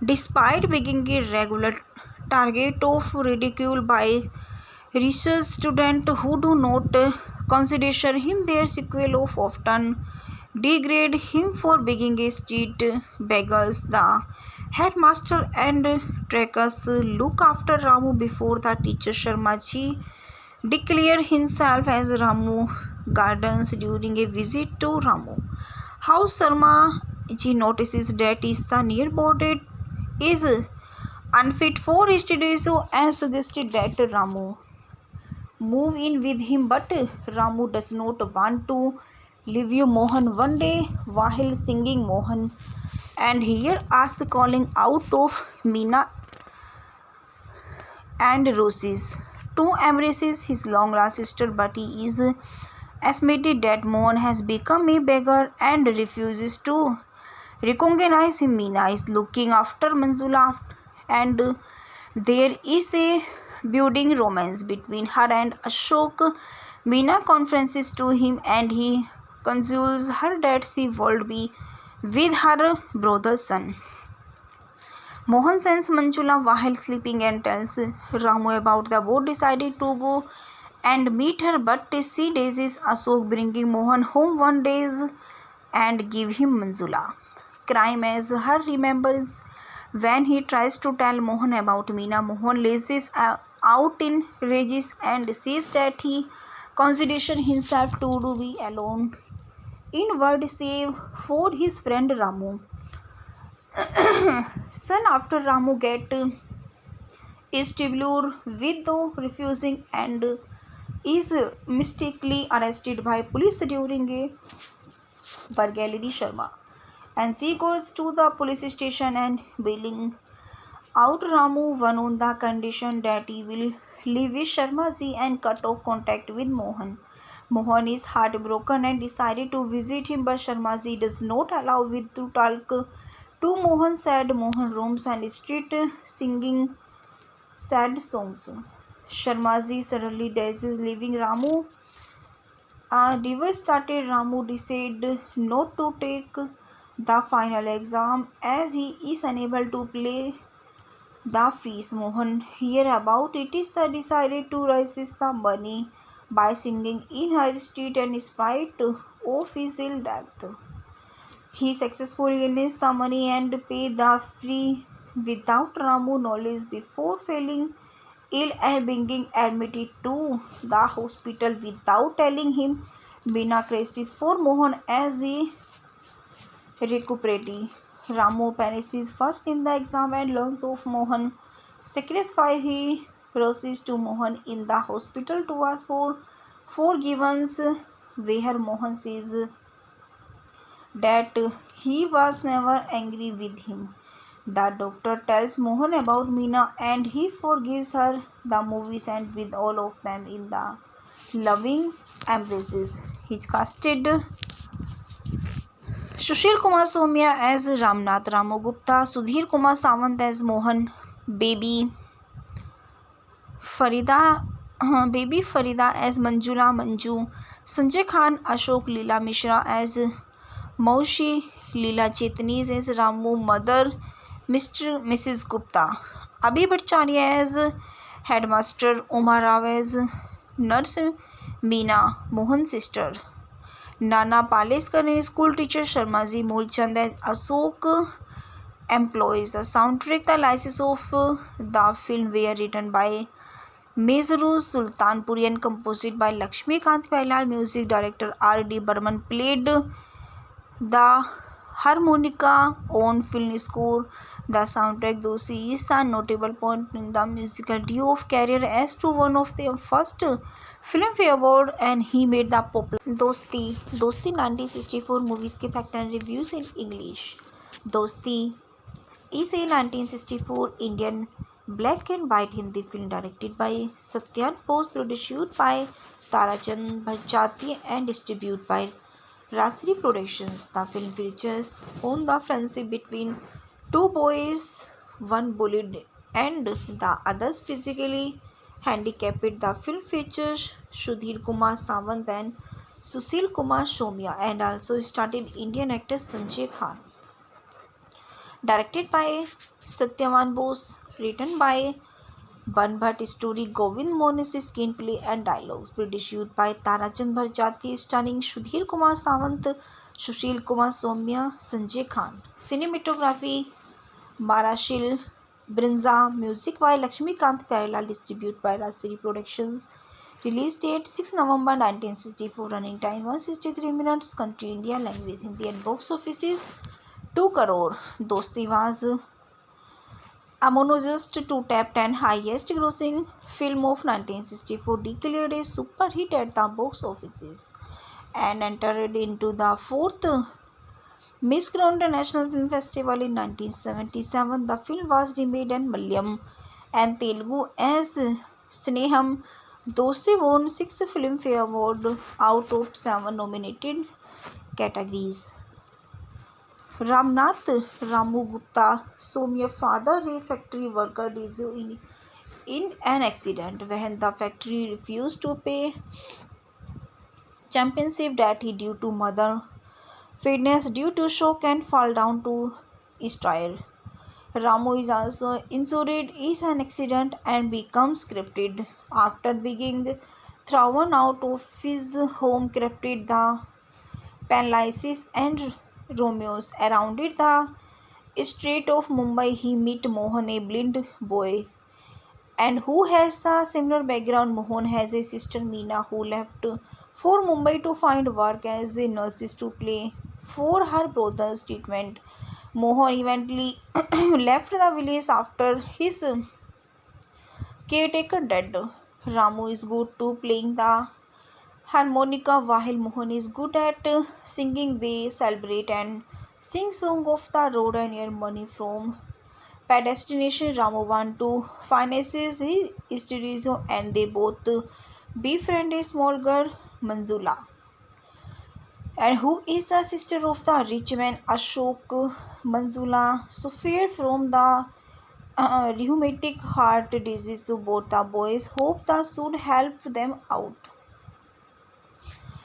despite being a regular target of ridicule by research students who do not consider him. Their sequel of often degrade him for being a street beggars. The headmaster and trackers look after Ramu before the teacher Sharmaji declare himself as Ramu Gardens during a visit to Ramu house. Sharma ji notices that is the nearby is unfit for studies and suggested that Ramu move in with him, but Ramu does not want to leave you. Mohan one day while singing Mohan and here asked calling out of Meena and Roses to embraces his long lost sister, but he is admitted that Mohan has become a beggar and refuses to recognize him. Meena is looking after Manjula and there is a budding romance between her and Ashok. Meena confides to him and he consoles her that she will be with her brother's son. Mohan sends Manjula while sleeping and tells Ramu about the boat. Decided to go and meet her, but she daisies Ashok, bringing Mohan home one day and give him Manjula. Crime as her remembers when he tries to tell Mohan about Meena. Mohan lashes out in rages and says that he considers himself to be alone in world save for his friend Ramu. Soon after Ramu get Stibulur with though refusing and is mistakenly arrested by police during a burglary. Sharma and she goes to the police station and bailing out Ramu one on the condition that he will leave with Sharma ji and cut off contact with Mohan. Mohan is heartbroken and decided to visit him, but Sharma ji does not allow with to talk to Mohan. Sad Mohan roams and street singing sad songs. Sharma ji suddenly dies, leaving Ramu devastated. Ramu decided not to take the final exam as he is unable to pay the fees. Mohan hear about it is decided to raise the money by singing in her street and in spite of his ill death. He successfully earns the money and pay the fee without Ramu knowledge before failing ill and being admitted to the hospital without telling him. Meena crisis for Mohan as he recuperates. Ramu perishes first in the exam and learns of Mohan sacrifice. He proceeds to Mohan in the hospital to ask for forgiveness, where Mohan says that he was never angry with him. The doctor tells Mohan about Meena and he forgives her. The movie ends with all of them in the loving embraces. He's casted Sushil Kumar Somia as Ramnath Ramu Gupta, Sudhir Kumar Sawant as Mohan, Baby Farida as Manjula Manju, Sanjay Khan, Ashok Leela Mishra as Maushi, Leela Chetnis as Ramu Mother, Mrs. Gupta, Abhi Bhattacharya as Headmaster, Umar Rao as Nurse, Meena Mohan's sister, Nana Paleskar and school teacher, Sharmaji Moolchand as Ashok employees. The soundtrack, the license of the film were written by Mezru Sultanpuri and composed by Lakshmikant Pailal. Music director R.D. Burman played the harmonica on film score. The soundtrack Dosti is a notable point in the musical duo of career as to one of their first Filmfare Award, and he made the popular Dosti 1964 movies के fact and reviews in English. Dosti is a 1964 Indian black and white Hindi film directed by Satyan Bose, produced by Tarachand Bharjati and distributed by Rasri Productions. The film features on the friendship between two boys, one bullied and the others physically handicapped. The film features Sudhir Kumar Sawant and Sushil Kumar Somia and also starred Indian actor Sanjay Khan. Directed by Satyavan Bose, written by Banbhat, story Govind Mohan's screenplay and dialogues, produced by Tarachand Bharjati, starring Sudhir Kumar Sawant, Sushil Kumar Somia, Sanjay Khan. Cinematography Marashil Brinza, music by Lakshmikant Pyarelal, distributed by Rasri Productions. Release date 6 November 1964, running time 163 minutes, country India, language Hindi, and box office is 2 crore. Dosti was a monogenous two-tapped and highest grossing film of 1964, declared a super hit at the box offices and entered into the 4th Miss Grand International Film Festival in 1977. The film was remade in Malayalam and Telugu as Sneham. Dosti won 6 Filmfare Awards out of 7 nominated categories. Ramnath Ramu Gupta Somia, father a factory worker, died in an accident when the factory refused to pay championship that he due to mother fitness due to shock and fall down to stire. Ramu is also injured in an accident and becomes crippled after being thrown out of his home. Crippled, the paralysis and Romeos around it the street of Mumbai. He meet Mohan, a blind boy, and who has a similar background. Mohan has a sister Meena who left for Mumbai to find work as a nurse to play for her brother's treatment. Mohan eventually left the village after his caretaker dead. Ramu is good to playing the harmonica while Mohan is good at singing. They celebrate and sing song of the road and earn money from destination. Ramu want to finance his studies and they both befriend a small girl Manjula, and who is the sister of the rich man Ashok. Manjula suffered from the rheumatic heart disease. So both the boys hope that should help them out.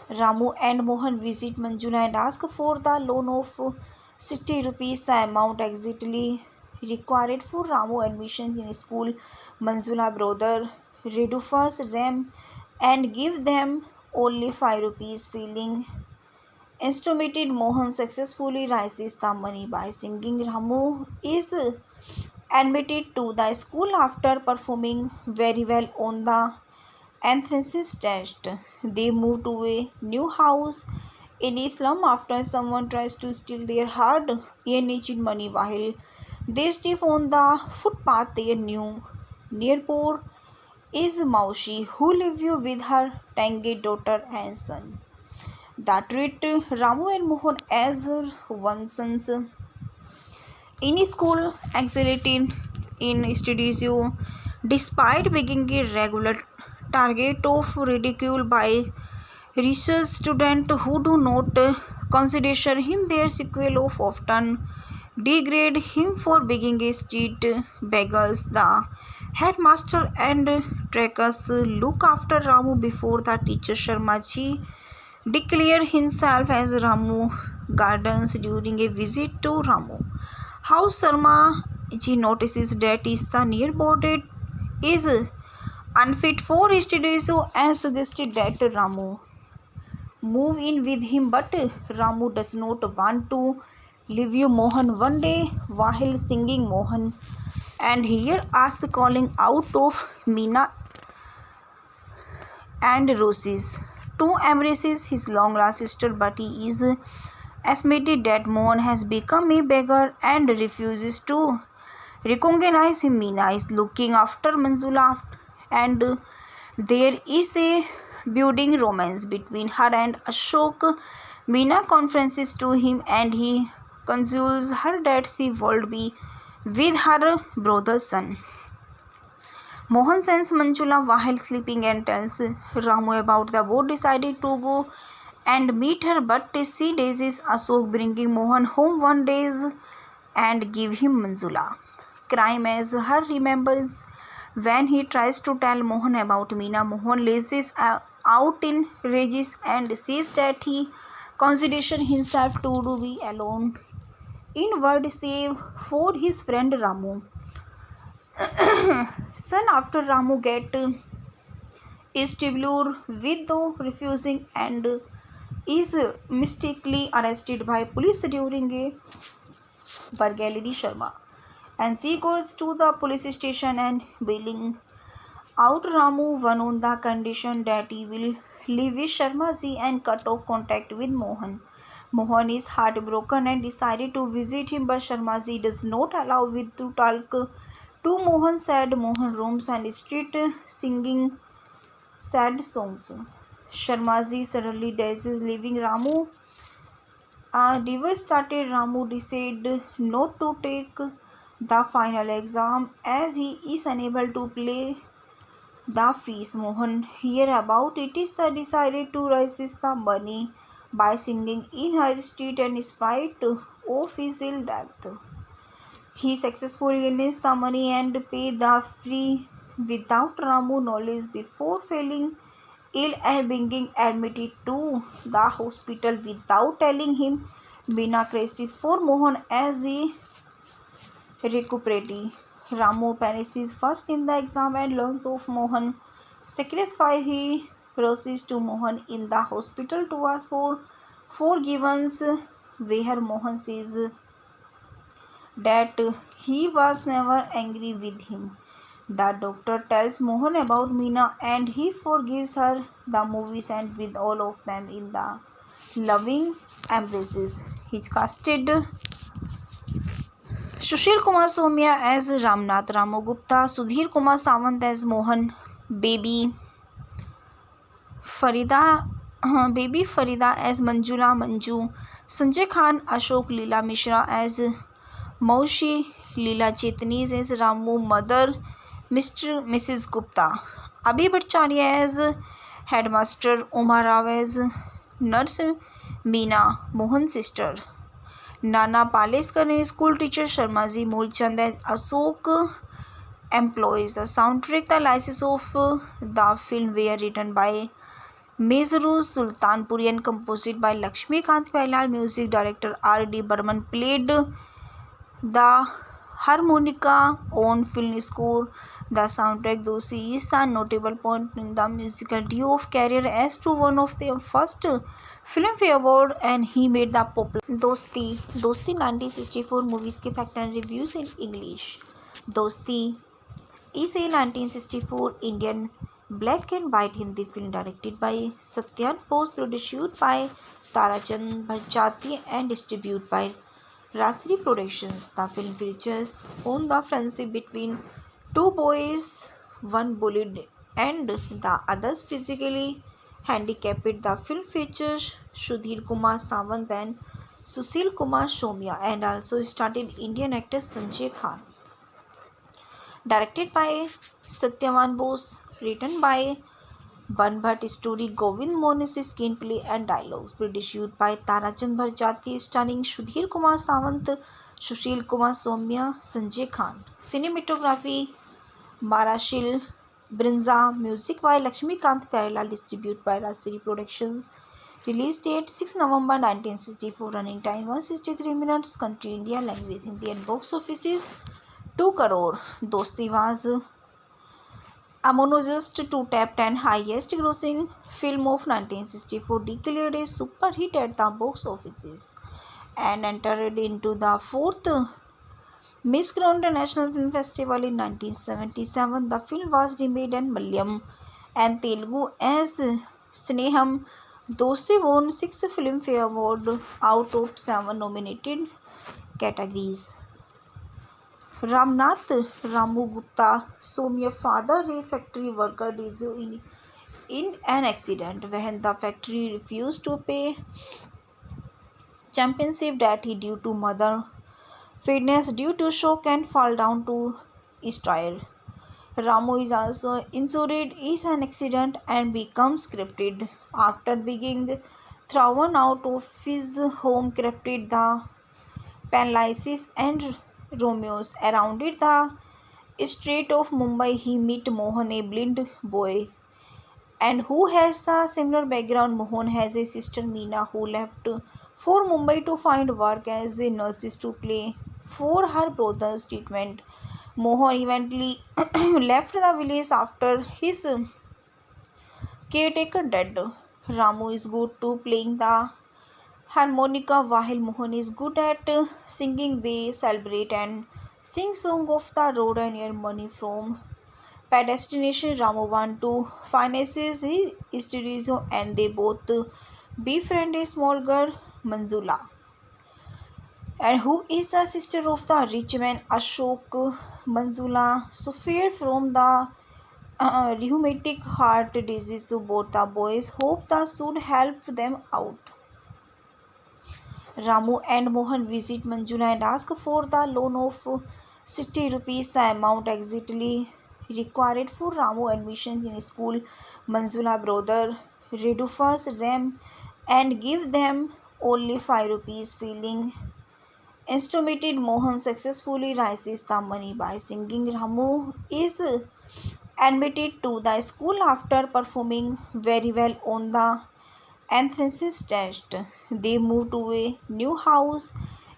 Ramu and Mohan visit Manjula and ask for the loan of 60 rupees, the amount exactly required for Ramu admission in school. Manjula brother reduces them and give them only 5 rupees. Feeling instrumented, Mohan successfully raises the money by singing. Ramu is admitted to the school after performing very well on the entrance test. They move to a new house in Islam after someone tries to steal their hard-earned money while they step on the footpath. Their new neighbor is Maushi, who lives with her tangy daughter and son. They treat Ramu and Mohan as one sons in school, excelling in studies, despite being a regular target of ridicule by research students who do not consider him their sequel of often degrade him for being a street beggar. The headmaster and trackers look after Ramu before the teacher Sharmaji declared himself as Ramu Gardens during a visit to Ramu house. Sharma ji notices that is the nearby is unfit for studies and suggested that Ramu move in with him, but Ramu does not want to leave Mohan. One day while singing Mohan and here ask calling out of Meena and Roses to embraces his long lost sister, but he is admitted that Mohan has become a beggar and refuses to recognize him. Meena is looking after Manjula and there is a budding romance between her and Ashok. Meena confides to him and he consoles her that she will be with her brother's son. Mohan sends Manjula while sleeping and tells Ramu about the boat, decided to go and meet her, but she dazzles Ashok, bringing Mohan home one day and give him Manjula. Crime as her remembers when he tries to tell Mohan about Meena. Mohan lashes out in rage and says that he considers himself to be alone in world save for his friend Ramu. Soon after, Ramu get Istibulur with though refusing and is mistakenly arrested by police during a burglary. Sharma and she goes to the police station and bailing out Ramu one on the condition that he will leave with Sharma ji and cut off contact with Mohan. Mohan is heartbroken and decided to visit him, but Sharma ji does not allow with to talk to Mohan. Sad Mohan roams and street singing sad songs. Sharma ji suddenly dies, leaving Ramu. Devastated, Ramu decided not to take the final exam as he is unable to pay the fees. Mohan hear about it is decided to raise the money by singing in her street, and in spite of his ill death, he successfully gains the money and pay the fee without Ramu knowledge before falling ill and being admitted to the hospital without telling him. Meena crisis for Mohan as he recuperates. Ramu perishes first in the exam and learns of Mohan sacrifice. He rushes to Mohan in the hospital to ask for forgiveness, where Mohan says that he was never angry with him. The doctor tells Mohan about Meena and he forgives her. The movie ends with all of them in the loving embraces. He casted Sushil Kumar Somia as Ramnath Ramu Gupta, Sudhir Kumar Sawant as Mohan, Baby Farida as Manjula Manju, Sanjay Khan, Ashok, Leela Mishra as Maushi, Leela Chetnis as Ramu Mother, Mrs. Gupta, Abhi Bhattacharya as Headmaster, Uma Rao as Nurse, Meena Mohan's sister, Nana Paleskar in school teacher, Sharmaji Mulchand as Ashok employees. The soundtrack, the license of the film were written by Mezru Sultanpuri and composed by Lakshmikant Pailal. Music director R.D. Burman played the harmonica on film score. The soundtrack, though, is a notable point in the musical duo of career as to one of their first Filmfare Award, and he made the popular Dosti 1964 movies के fact and reviews in English. दोस्ती is a 1964 Indian black and white Hindi film directed by Satyan Bose, produced by Tarachand Bharjati and distributed by Rasri Productions. The film features on the friendship between two boys, one bullied and the others physically handicapped. The film features Sudhir Kumar Sawant and Sushil Kumar Somia and also starred Indian actor Sanjay Khan. Directed by Satyavan Bose, written by Ban Bhatt, story Govind Mohan's screenplay and dialogues, produced by Tarachand Bharjati, starring Sudhir Kumar Sawant, Sushil Kumar Somya, Sanjay Khan. Cinematography Marashil Brinza, music by Lakshmikant Pyarelal, distributed by Rasiri Productions. Release date 6 November 1964, running time 163 minutes, country India, language Hindi, and box office is 2 crore. Dosti was a monogenist two-tapped and highest grossing film of 1964, declared a super hit at the box offices and entered into the 4th Miss Grand International Film Festival in 1977. The film was remade in Malayalam and Telugu as Sneham. Dosti won 6 Filmfare Awards out of 7 nominated categories. Ramnath Ramu Gupta Somya, father, a factory worker, is in an accident when the factory refused to pay championship that he due to mother fitness due to shock and fall down to style. Ramu is also injured in an accident and becomes crippled after being thrown out of his home. Crippled, the paralysis and Romeos around the street of Mumbai. He meet Mohan, a blind boy, and who has a similar background. Mohan has a sister Meena who left for Mumbai to find work as a nurse to pay for her brother's treatment. Mohan eventually left the village after his caretaker dead. Ramu is good to playing the harmonica while Mohan is good at singing. They celebrate and sing song of the road and earn money from destination. Ramu want to finances his studies and they both befriend a small girl Manjula, and who is the sister of the rich man Ashok. Manjula suffer from the rheumatic heart disease. To both the boys hope that should help them out. Ramu and Mohan visit Manjula and ask for the loan of 60 rupees, the amount exactly required for Ramu admission in school. Manjula brother reduces them and give them only 5 rupees. Feeling instrumented, Mohan successfully raises the money by singing. Ramu is admitted to the school after performing very well on the entrance test. They move to a new house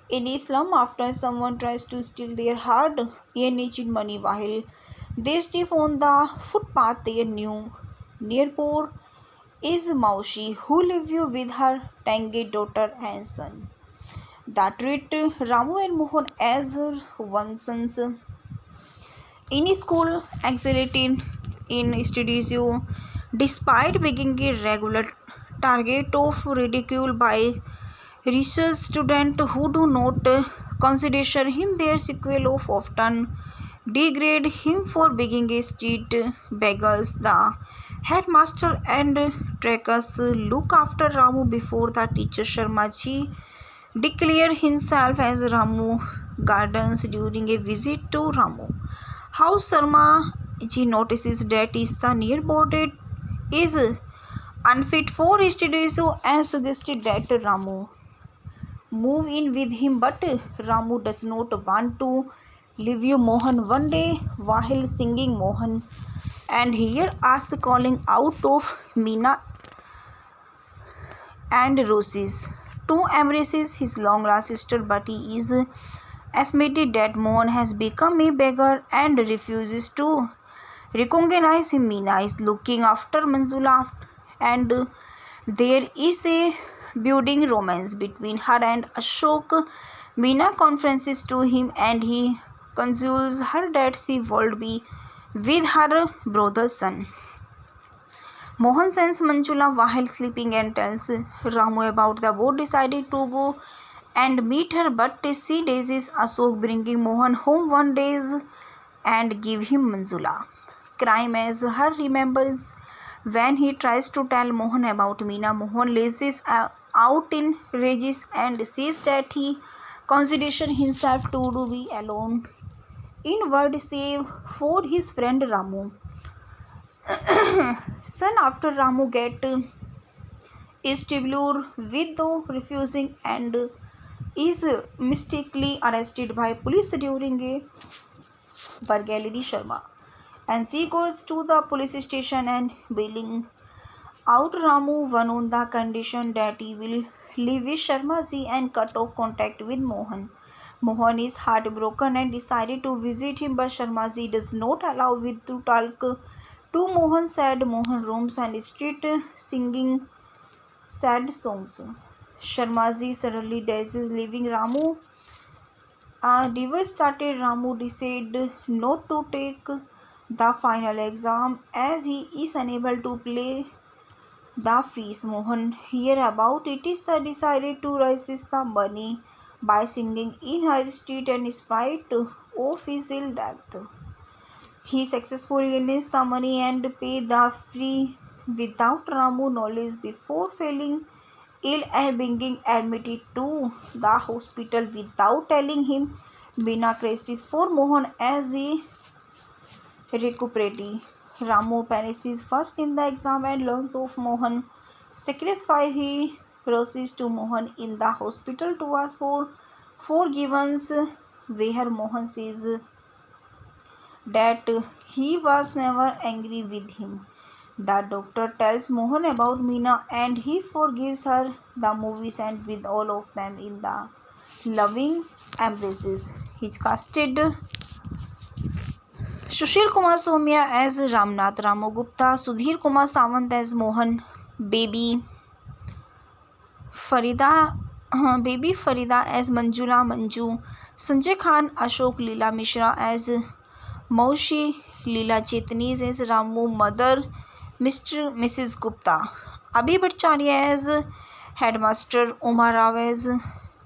in a slum after someone tries to steal their hard-earned money while they step on the footpath. Their new neighbor is Maushi, who lives with her tangy daughter and son. They treat Ramu and Mohan as one sons. In school, excited in studios, despite being a regular target of ridicule by research students who do not consider him. Their sequel of often degrade him for being a street beggar. The headmaster and trackers look after Ramu before the teacher Sharma ji declare himself as Ramu Gardens during a visit to Ramu house. Sharma ji notices that the nearby is unfit for studies and suggested that Ramu move in with him, but Ramu does not want to leave Mohan. One day while singing, Mohan and here ask calling out of Meena and Roses to embraces his long lost sister, but he is admitted that Mohan has become a beggar and refuses to recognize him. Meena is looking after Manjula and there is a budding romance between her and Ashok. Meena confides to him and he consoles her that she would be with her brother's son. Mohan sends Manjula while sleeping and tells Ramu about the boat decided to go and meet her, but she daisies Ashok, bringing Mohan home one day and give him Manjula. Crime as her remembers when he tries to tell Mohan about Meena. Mohan lashes out in rages and says that he considers himself to be alone in world save for his friend Ramu. Soon after, Ramu get Istanbul with though refusing and is mistakenly arrested by police during a burglary. Sharma and she goes to the police station and bailing out Ramu one on the condition that he will leave with Sharma ji and cut off contact with Mohan. Mohan is heartbroken and decided to visit him, but Sharma ji does not allow with to talk to Mohan. Sad Mohan roams and street singing sad songs. Sharma ji suddenly dies, leaving Ramu. Devastated, Ramu decided not to take the final exam as he is unable to pay the fees. Mohan hear about it is decided to raise the money by singing in her street, and in spite of his ill death, he successfully earns the money and pay the fee without Ramu knowledge before falling ill and being admitted to the hospital without telling him. Meena crisis for Mohan as he recuperates. Ramu perishes first in the exam and learns of Mohan sacrifice. He rushes to Mohan in the hospital to ask for forgiveness, where Mohan says that he was never angry with him. The doctor tells Mohan about Meena and he forgives her. The movies end with all of them in the loving embraces. He casted Sushil Kumar Somia as Ramnath, Ramu Gupta, Sudhir Kumar Sawant as Mohan, Baby Farida as Manjula Manju, Sanjay Khan, Ashok, Leela Mishra as Maushi, Leela Chetnis as Ramu, Mother Mrs. Gupta, Abhi Bhattacharya as Headmaster, Uma Rao as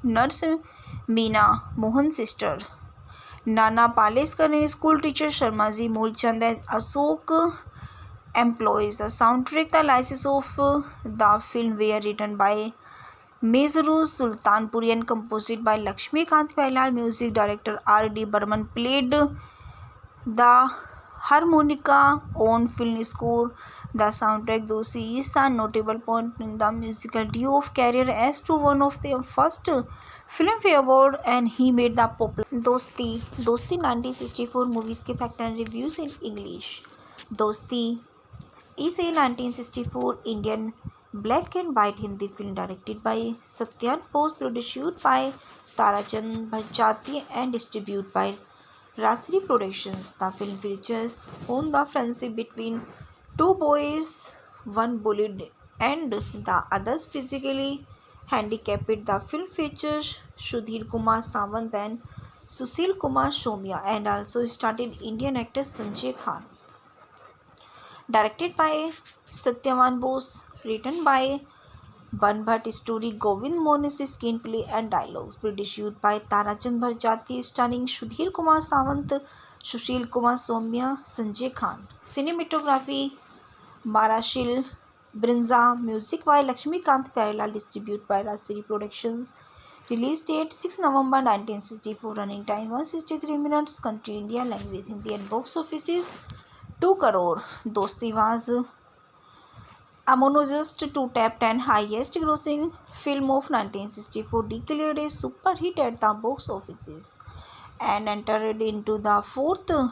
Nurse, Meena, Mohan's sister, Nana Paleskar school teacher, Sharmaji Mulchand as Ashok employees. The soundtrack, the license of the film were written by Mezru Sultanpuri and composed by Lakshmikant Pailal. Music director R.D. Burman played the harmonica on film score. The soundtrack Dosti is a notable point in the musical duo of career as to one of their first Filmfare Award, and he made the popular Dosti 1964 movies के fact and reviews in English. Dosti is a 1964 Indian black and white Hindi film directed by Satyan Bose, produced by Tarachand Bharjati and distributed by Rasri Productions. The film features on the friendship between two boys, one bullied and the others physically handicapped. The film features Sudhir Kumar Sawant and Sushil Kumar Somia and also starred Indian actor Sanjay Khan. Directed by Satyavan Bose, written by Banbhat, story Govind Mohan's screenplay and dialogues, produced by Tarachand Bharjati, starring Sudhir Kumar Sawant, Sushil Kumar Somia, Sanjay Khan. Cinematography Marashil Brinza, music by Lakshmikant Pailal, distributed by Rasri Productions. Release date 6 November 1964, running time 163 minutes, country India, language Hindi, and box office is 2 crore. Dosti was Amonogist to top 10 highest grossing film of 1964, declared a super hit at the box offices and entered into the 4th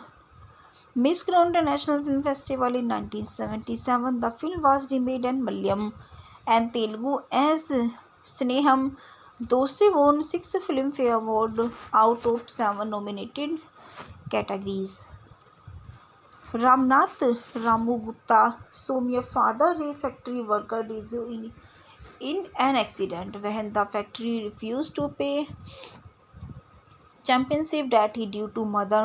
Miss Grand International Film Festival in 1977. The film was remade in Malayalam and Telugu as Sneham. Dosti won 6 Filmfare Awards out of 7 nominated categories. Ramnath, Ramu Gupta Somia, father a factory worker, died in an accident when the factory refused to pay championship that he due to mother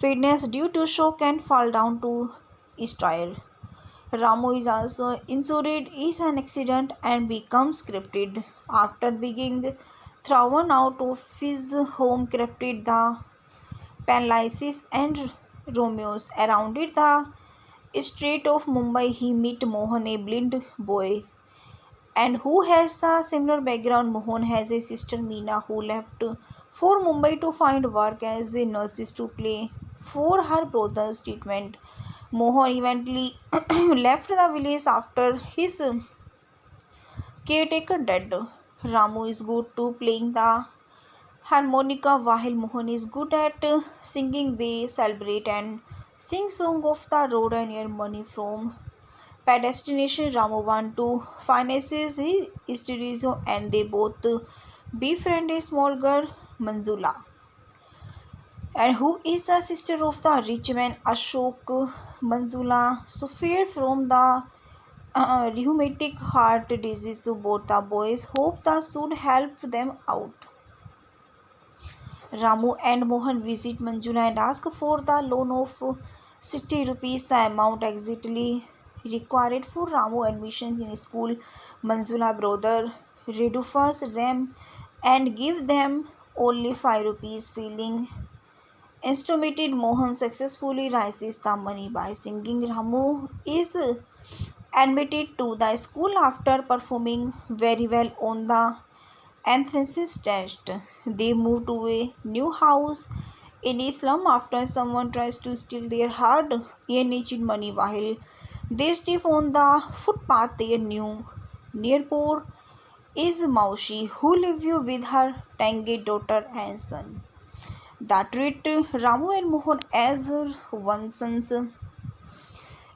fitness due to shock and fall down to is tired. Ramu is also injured is an accident and becomes crippled after being thrown out of his home crippled the paralysis and Romeos around it the street of Mumbai he meet Mohan a blind boy and who has a similar background. Mohan has a sister Meena who left for Mumbai to find work as a nurse to play for her brother's treatment. Mohan eventually left the village after his caretaker dead. Ramu is good to playing the harmonica while Mohan is good at singing. They celebrate and sing song of the road and earn money from destination. Ramu want to finances his studies and they both befriend a small girl Manjula and who is the sister of the rich man Ashok. Manjula suffered from the rheumatic heart disease to both the boys hope that should help them out. Ramu and Mohan visit Manjula and ask for the loan of 60 rupees, the amount exactly required for Ramu admission in school. Manjula brother reduces them and give them only 5 rupees. Feeling instrumented, Mohan successfully raises the money by singing. Ramu is admitted to the school after performing very well on the entrance test. They move to a new house in Islam after someone tries to steal their hard-earned money while they step on the footpath. Their new neighbor is Maushi, who lives with her tangy daughter and son. That treat Ramu and Mohan as one sons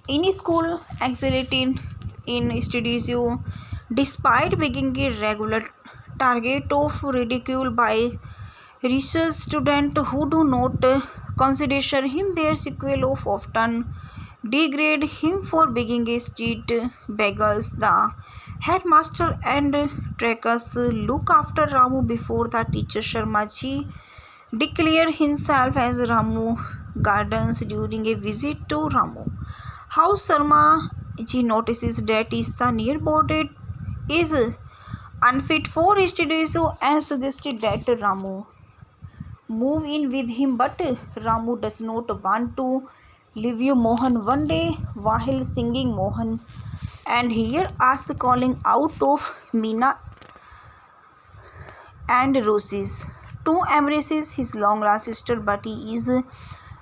in school, accelerating in studies, despite being a regular target of ridicule by research students who do not consider him. Their sequel of often degrade him for being a street beggars. The headmaster and trackers look after Ramu before the teacher Sharmaji declare himself as Ramu Gardens during a visit to Ramu house. Sharma ji notices that is the nearby is unfit for studies and suggested that Ramu move in with him, but Ramu does not want to leave you. Mohan one day while singing Mohan and here ask calling out of Meena and Roses to embraces his long lost sister, but he is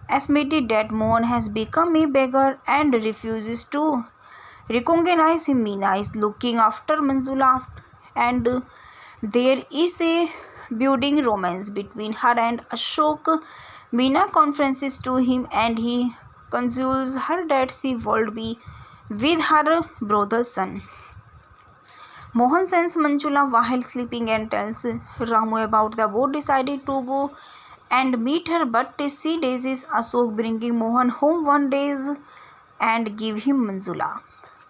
estimated that Mohan has become a beggar and refuses to recognize him. Meena is looking after Manjula and there is a budding romance between her and Ashok. Meena confides to him and he consoles her that she will be with her brother's son. Mohan sends Manjula while sleeping and tells Ramu about the boat decided to go and meet her, but she daisies Ashok bringing Mohan home one day and give him Manjula.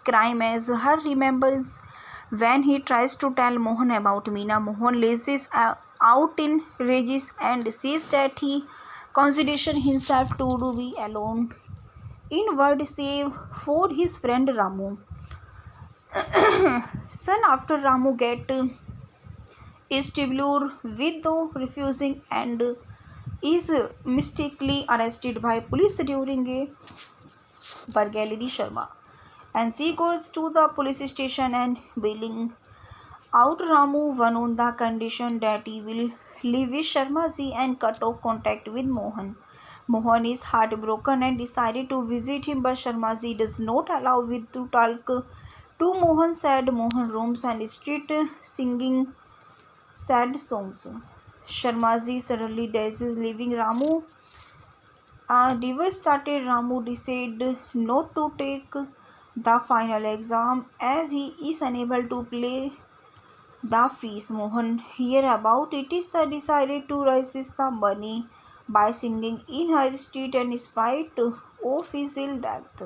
Crime as her remembers when he tries to tell Mohan about Meena. Mohan lashes out in rages and says that he considers himself to be alone in world save for his friend Ramu. Soon after Ramu get Istibulur with though refusing and is mistakenly arrested by police during a burglary. Sharma and she goes to the police station and bailing out Ramu one on the condition that he will leave with Sharma ji and cut off contact with Mohan. Mohan is heartbroken and decided to visit him, but Sharma ji does not allow with to talk to Mohan. Sad Mohan roams and street singing sad songs. Sharma ji suddenly dies, leaving Ramu devastated. Ramu decided not to take the final exam as he is unable to pay the fees. Mohan hear about it is decided to raise the money by singing in her street and in spite of his ill death.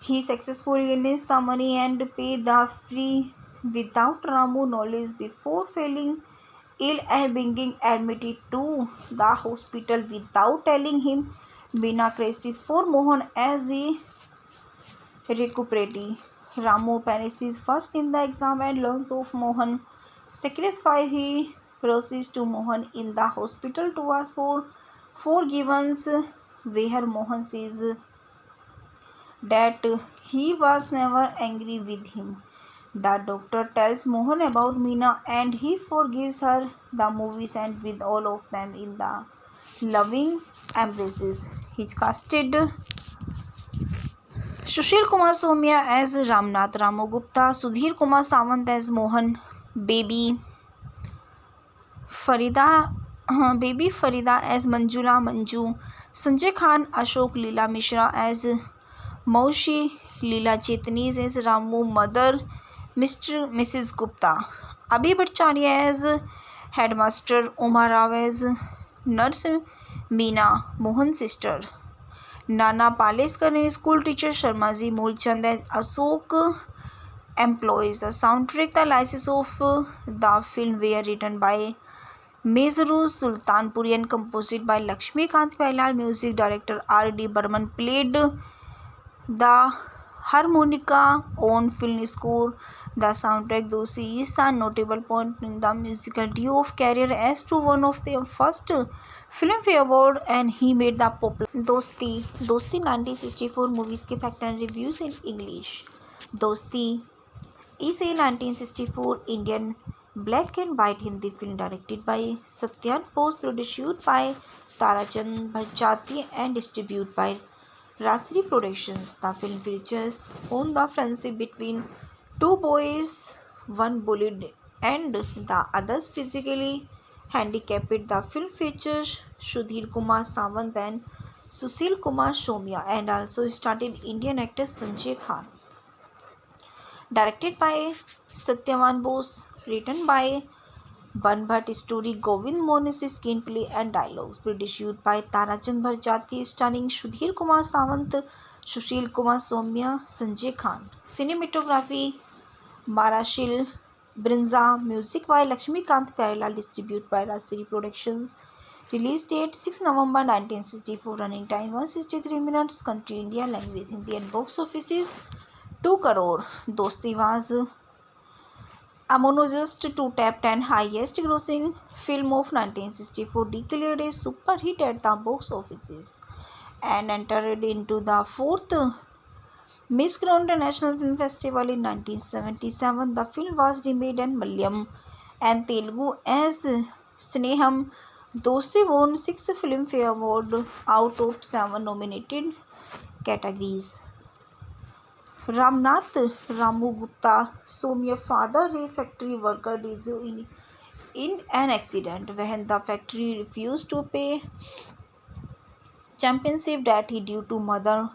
He successfully earns the money and pay the fee without Ramu knowledge before failing ill and being admitted to the hospital without telling him. Meena crisis for Mohan as he recuperates. Ramu perishes first in the exam and learns of Mohan sacrifice. He proceeds to Mohan in the hospital to ask for forgiveness, where Mohan says that he was never angry with him. The doctor tells Mohan about Meena and he forgives her. The movie ends with all of them in the loving embraces. He casted Sushil Kumar Somia as Ramnath Ramu Gupta, Sudhir Kumar Sawant as Mohan, Baby Farida as Manjula Manju, Sanjay Khan, Ashok Leela Mishra as Maushi, Leela Chetnis as Ramu Mother, Mrs. Gupta, Abhi Bhattacharya as Headmaster, Umar Rao as Nurse, Meena Mohan's sister, Nana Paleskar school teacher, Sharmaji Mulchand as Ashok employees. The soundtrack, the license of the film were written by Mezru Sultanpuri and composed by Lakshmikant Pailal. Music director R.D. Burman played the harmonica on film score. The soundtrack Dosti is a notable point in the musical duo of career as to one of their first Filmfare Award and he made the popular Dosti 1964 movies के fact and reviews in English. Dosti is a 1964 Indian black and white Hindi film directed by Satyan Bose, produced by Tarachand Bharjati and distributed by Rasri Productions. The film features on the friendship between two boys, one bullied and the others physically handicapped. The film features Sudhir Kumar Sawant and Sushil Kumar Somia and also starred Indian actor Sanjay Khan. Directed by Satyavan Bose, written by Van Bhatt, story Govind Mohan's screenplay and dialogues, produced by Tarachand Bharjati, starring Sudhir Kumar Sawant, Sushil Kumar Somia, Sanjay Khan. Cinematography Marashil Brinza, music by Lakshmikant Pyarelal, distributed by Rasri Productions. Release date 6 November 1964, running time 163 minutes, country India, language Hindi and box office is 2 crore. Dosti was a monogenist to top 10 highest grossing film of 1964, declared a super hit at the box offices and entered into the 4th Miss Crown International Film Festival in 1977. The film was remade in Malayalam and Telugu as Sneham. Dosti won 6 Filmfare Awards out of 7 nominated categories. Ramnath Ramu Gupta Somia, father, a factory worker, died in an accident when the factory refused to pay championship that he due to mother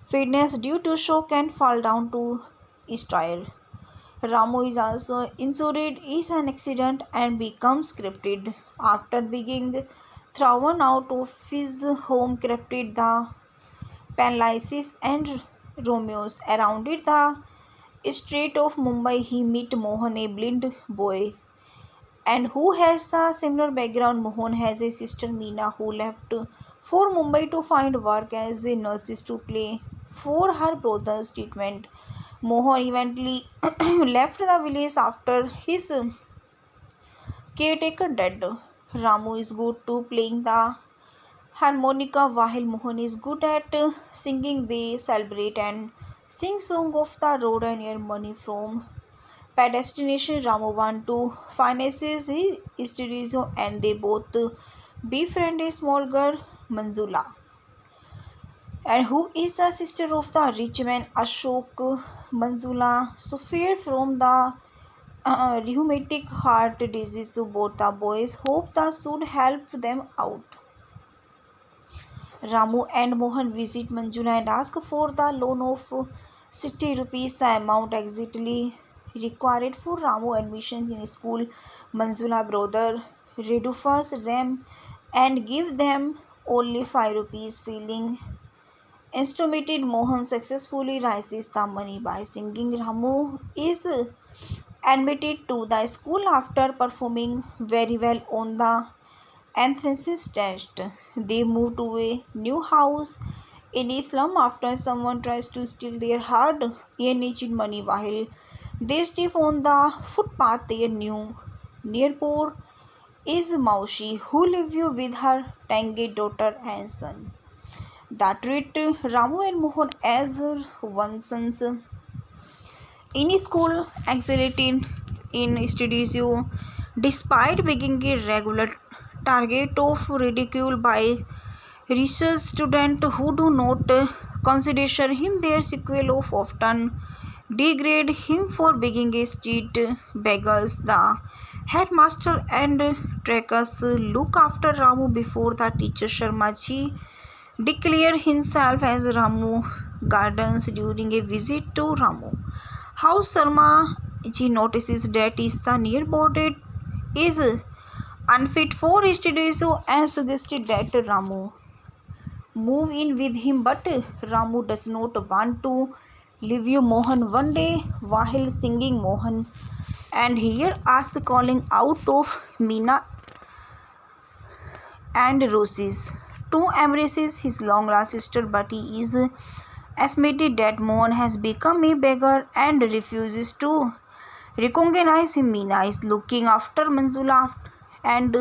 fitness due to shock and fall down to style. Ramu is also injured in an accident and becomes crippled after being thrown out of his home. Crippled the paralysis and Romeos around the street of Mumbai. He meet Mohan, a blind boy, and who has a similar background. Mohan has a sister Meena who left for Mumbai to find work as a nurse to play for her brother's treatment. Mohan eventually left the village after his caretaker dead. Ramu is good to playing the harmonica while Mohan is good at singing. They celebrate and sing song of the road and earn money from pedestrian. Ramu want to finance his studies and they both befriend a small girl Manjula, and who is the sister of the rich man Ashok. Manjula suffered from the rheumatic heart disease. To both the boys hope that should help them out. Ramu and Mohan visit Manjula and ask for the loan of 60 rupees, the amount exactly required for Ramu admission in school. Manjula brother reduces them and give them only 5 rupees. Feeling instrumented, Mohan successfully raises the money by singing. Ramu is admitted to the school after performing very well on the entrance test. They moved to a new house in Islam after someone tries to steal their hard-earned money while they stay on the footpath. Their new neighbor is Maushi, who lives with her tangy daughter and son. They treat Ramu and Mohan as one sons in school, accelerating in studio, despite being a regular target of ridicule by research students who do not consider him their sequel of often degrade him for being a street beggars. The headmaster and trackers look after Ramu before the teacher Sharmaji declare himself as Ramu Gardens during a visit to Ramu house. Sharmaji notices that his nearby is unfit for studio and suggested that Ramu move in with him, but Ramu does not want to leave Mohan. One day while singing Mohan and here ask calling out of Meena and Roses to embraces his long lost sister, but he is admitted that Mohan has become a beggar and refuses to recognize him. Meena is looking after Manjula and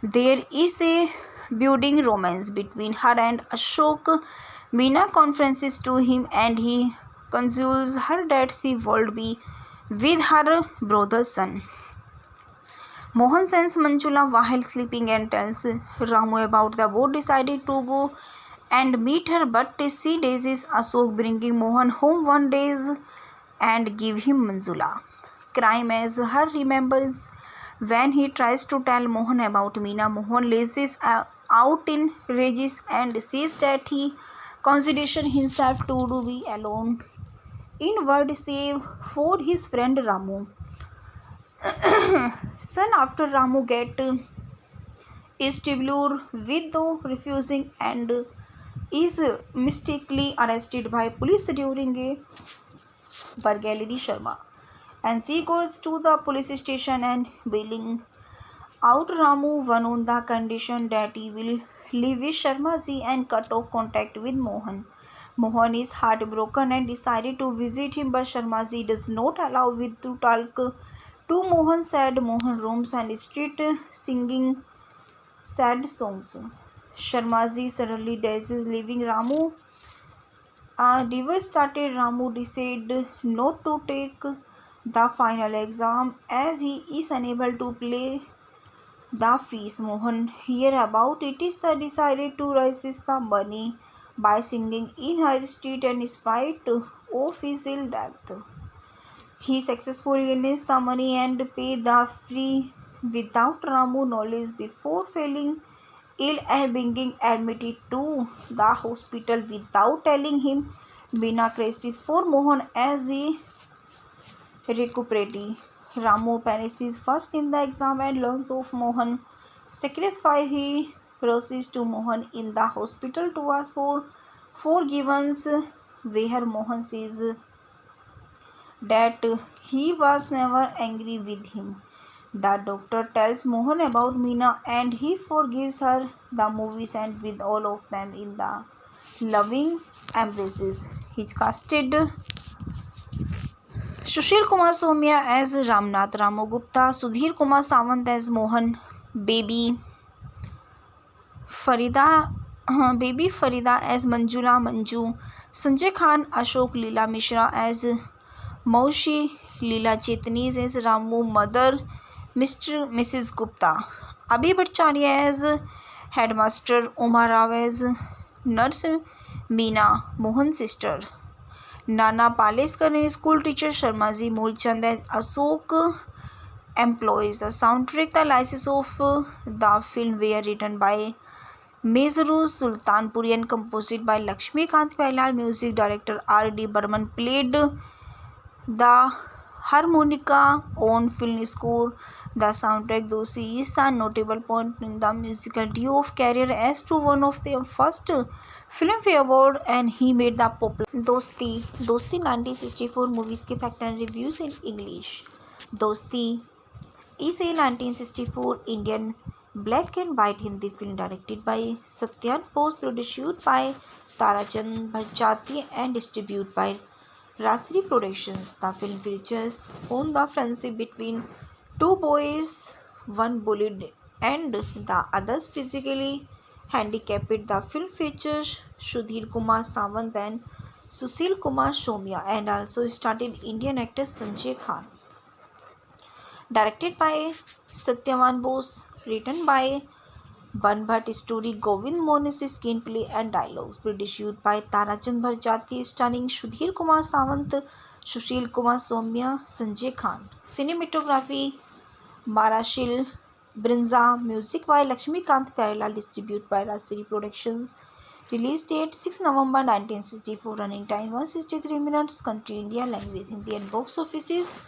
there is a budding romance between her and Ashok. Meena confides to him and he consoles her that she will be with her brother's son. Mohan sends Manjula while sleeping and tells Ramu about the boat, decided to go and meet her, but she daisies Ashok, bringing Mohan home one day and give him Manjula. Crime as her remembers when he tries to tell Mohan about Meena. Mohan lashes out in rages and says that he considers himself to be alone in world save for his friend Ramu. Soon after, Ramu get Istibulur with though refusing and is mistakenly arrested by police during a burglary. Sharma and she goes to the police station and bailing out Ramu one on the condition that he will leave with Sharmaji and cut off contact with Mohan. Mohan is heartbroken and decided to visit him, but Sharmaji does not allow with to talk to Mohan. Sad Mohan roams and street singing sad songs. Sharmaji suddenly dies, leaving Ramu. Devastated, Ramu decided not to take the final exam as he is unable to pay the fees. Mohan hear about it is decided to raise the money by singing in her street, and in spite of his ill death, he successfully earns the money and pay the fee without Ramu knowledge before falling ill and being admitted to the hospital without telling him. Meena crisis for Mohan as he recuperates. Ramu perishes first in the exam and learns of Mohan sacrifice. He rushes to Mohan in the hospital to ask for forgiveness, where Mohan says that he was never angry with him. The doctor tells Mohan about Meena and he forgives her. The movies end with all of them in the loving embraces. He's casted Sushil Kumar Somia as Ramnath Ramu Gupta, Sudhir Kumar Sawant as Mohan, Baby Farida as Manjula Manju, Sanjay Khan, Ashok, Leela Mishra as Maushi, Leela Chetnis as Ramu Mother, Mrs. Gupta, Abhi Bhattacharya as Headmaster, Uma Rao as Nurse, Meena Mohan's sister, Nana Paleskar and school teacher, Sharmaji Mulchand as Ashok employees. The soundtrack, the license of the film were written by Mezru Sultanpuri and composed by Lakshmikant Pailal. Music director R.D. Burman played the harmonica on film score. The soundtrack, though she is a notable point in the musical duo of career as to one of their first Filmfare Award, and he made the popular Dosti 1964 movies के fact and reviews in English. दोस्ती is a 1964 Indian black and white Hindi film directed by Satyan Bose, produced by Tarachand Bharjati and distributed by Rasri Productions. The film features on the friendship between two boys, one bullied and the others physically handicapped. The film features Sudhir Kumar Sawant and Sushil Kumar Somia and also started Indian actor Sanjay Khan. Directed by Satyavan Bose, written by Banbhat, story Govind Mohan's screenplay and dialogues, produced by Tarachand Bharjati, starring Sudhir Kumar Sawant, Sushil Kumar Somya, Sanjay Khan. Cinematography Marashil Brinza, music by Lakshmikant Pyarelal, distributed by Rasri Productions. Release date 6 November 1964, running time 163 minutes, country India, language Hindi, and box office is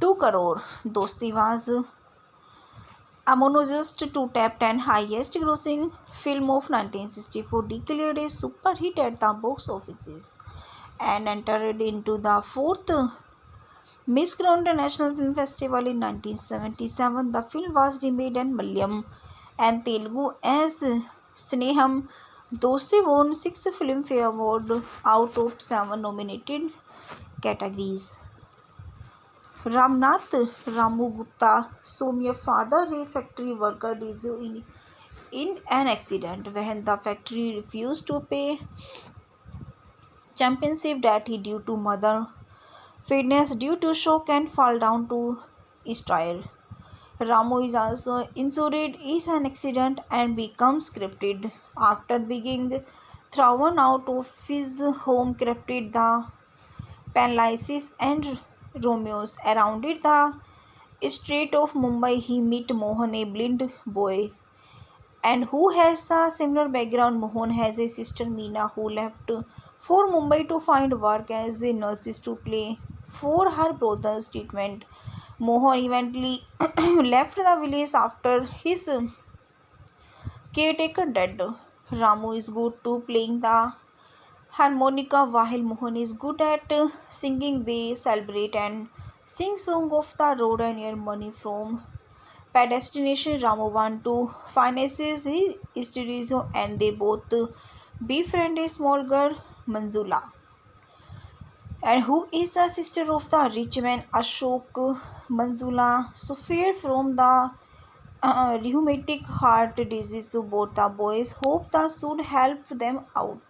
2 crore. Dosti was a monogenist to top 10 highest grossing film of 1964, declared a super hit at the box offices and entered into the 4th Miss Grand International Film Festival in 1977. The film was remade in Malayalam and Telugu as Sneham. Dosti won 6 Filmfare Awards out of 7 nominated categories. Ramnath Ramu Gupta Somya, father a factory worker, died in an accident when the factory refused to pay championship debt due to mother fitness due to shock and fall down to style. Ramu is also injured in an accident and becomes crippled after being thrown out of his home. Crippled the paralysis and Romeos around the street of Mumbai. He meet Mohan, a blind boy, and who has a similar background. Mohan has a sister Meena who left for Mumbai to find work as a nurse to pay for her brother's treatment. Mohan eventually left the village after his caretaker died. Ramu is good to playing the harmonica while Mohan is good at singing. They celebrate and sing song of the road and earn money from destination. Ramu want to finances his studies and they both befriend a small girl Manjula, and who is the sister of the rich man Ashok. Manjula suffer from the rheumatic heart disease. So both the boys hope that should help them out.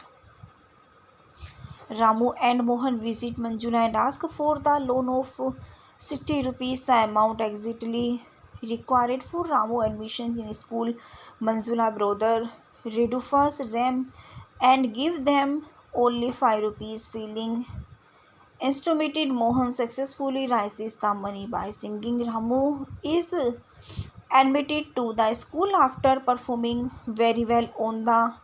Ramu and Mohan visit Manjula and ask for the loan of 60 rupees, the amount exactly required for Ramu admission in school. Manjula brother reduces them and give them only 5 rupees. Feeling instrumented, Mohan successfully raises the money by singing. Ramu is admitted to the school after performing very well on the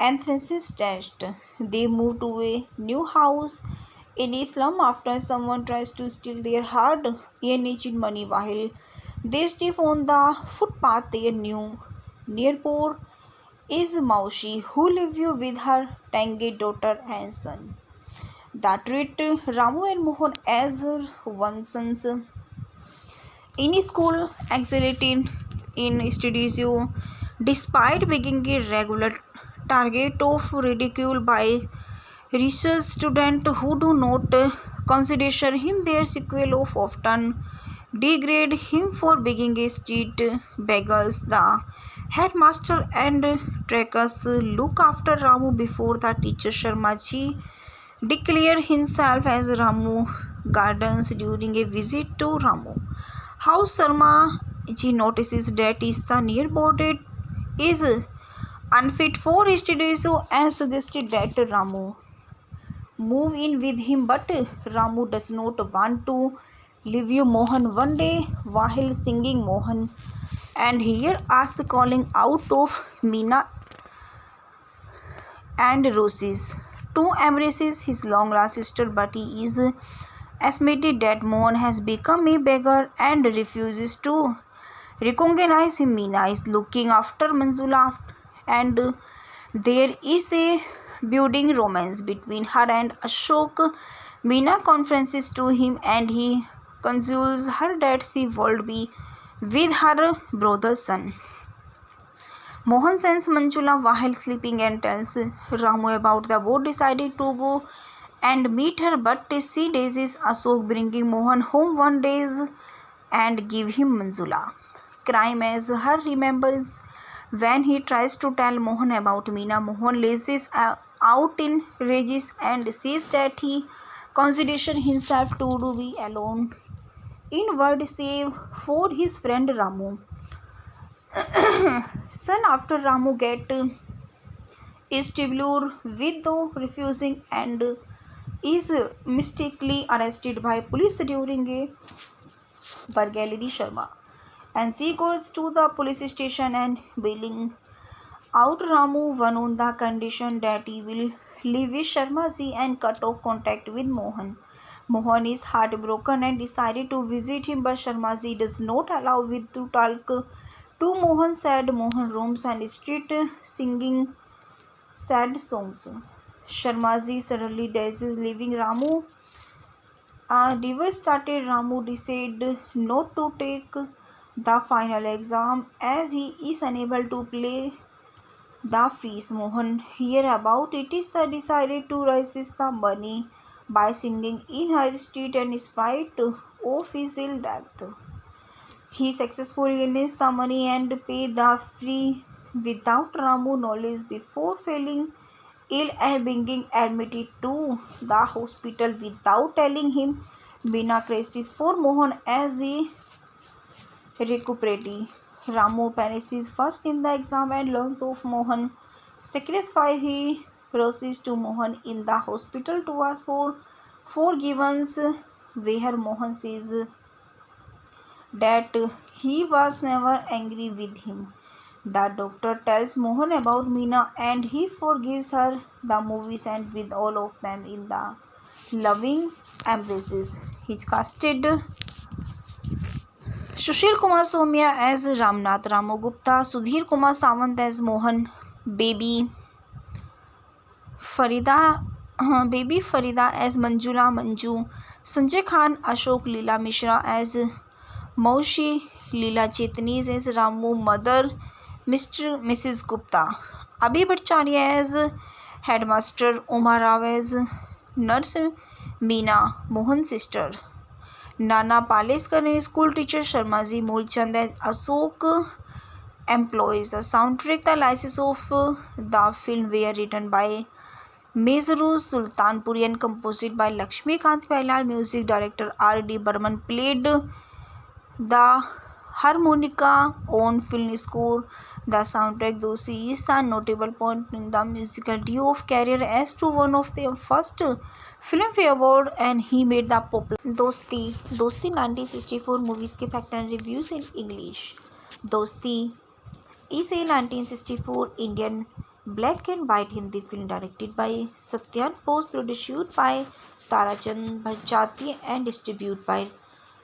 entrance test. They move to a new house in Islam after someone tries to steal their hard-earned money while they step on the footpath. Their new neighbor is Maushi, who lives with her tangy daughter and son. They treat Ramu and Mohan as one sons. In school, excelling in studies, despite being a regular target of ridicule by research students who do not consider him their sequel of often degrade him for being a street beggars. The headmaster and trackers look after Ramu before the teacher Sharma ji declare himself as Ramu Gardens during a visit to Ramu house. Sharma ji notices that the nearby is unfit for studies and suggested that Ramu move in with him, but Ramu does not want to leave Mohan. One day while singing, Mohan and here asks calling out of Meena and Roses to embraces his long lost sister, but he is admitted that Mohan has become a beggar and refuses to recognize him. Meena is looking after Manjula and there is a budding romance between her and Ashok. Meena confesses to him and he consoles her that she would be with her brother's son. Mohan sends Manjula while sleeping and tells Ramu about the boat, decided to go and meet her, but she daisies Ashok, bringing Mohan home one day and give him Manjula. Crime as her remembers when he tries to tell Mohan about Meena. Mohan lashes out in rages and says that he considers himself to be alone in world save for his friend Ramu. Soon after, Ramu get Istanbul with though refusing and is mistakenly arrested by police during a burglary. Sharma and she goes to the police station and bailing out Ramu one on the condition that he will leave with Sharma ji and cut off contact with Mohan. Mohan is heartbroken and decided to visit him, but Sharma ji does not allow with to talk to Mohan. Sad Mohan roams and street singing sad songs. Sharma ji suddenly dies, leaving Ramu. Devastated, Ramu decided not to take the final exam as he is unable to pay the fees. Mohan hear about it is decided to raise the money by singing in her street, and in spite of his ill death, he successfully earns the money and pay the fee without Ramu knowledge before falling ill and being admitted to the hospital without telling him. Bina crisis for Mohan as he recuperates. Ramu perishes first in the exam and learns of Mohan sacrifice. He rushes to Mohan in the hospital to ask for forgiveness, where Mohan says that he was never angry with him. The doctor tells Mohan about Meena and he forgives her. The movies end with all of them in the loving embraces. He's casted Sushil Kumar Somia as Ramnath, Ramu Gupta, Sudhir Kumar Sawant as Mohan, Baby Farida as Manjula Manju, Sanjay Khan, Ashok, Leela Mishra as Maushi, Leela Chetnis as Ramu, Mother Mrs. Gupta, Abhi Bhattacharya as Headmaster, Uma Rao as Nurse, Meena, Mohan's sister, Nana Paleskar school teacher, Sharma ji, Moolchand as Ashok employees. The soundtrack, the license of the film were written by Mezru Sultanpuri and composed by Lakshmikant Pailal. Music director R.D. Burman played the harmonica on film score. The soundtrack Dosti is a notable point in the musical duo of career as to one of their first Filmfare Award, and he made the popular Dosti 1964 movies के fact and reviews in English. Dosti is a 1964 Indian black and white Hindi film directed by Satyan Bose, produced by Tarachand Bharjati and distributed by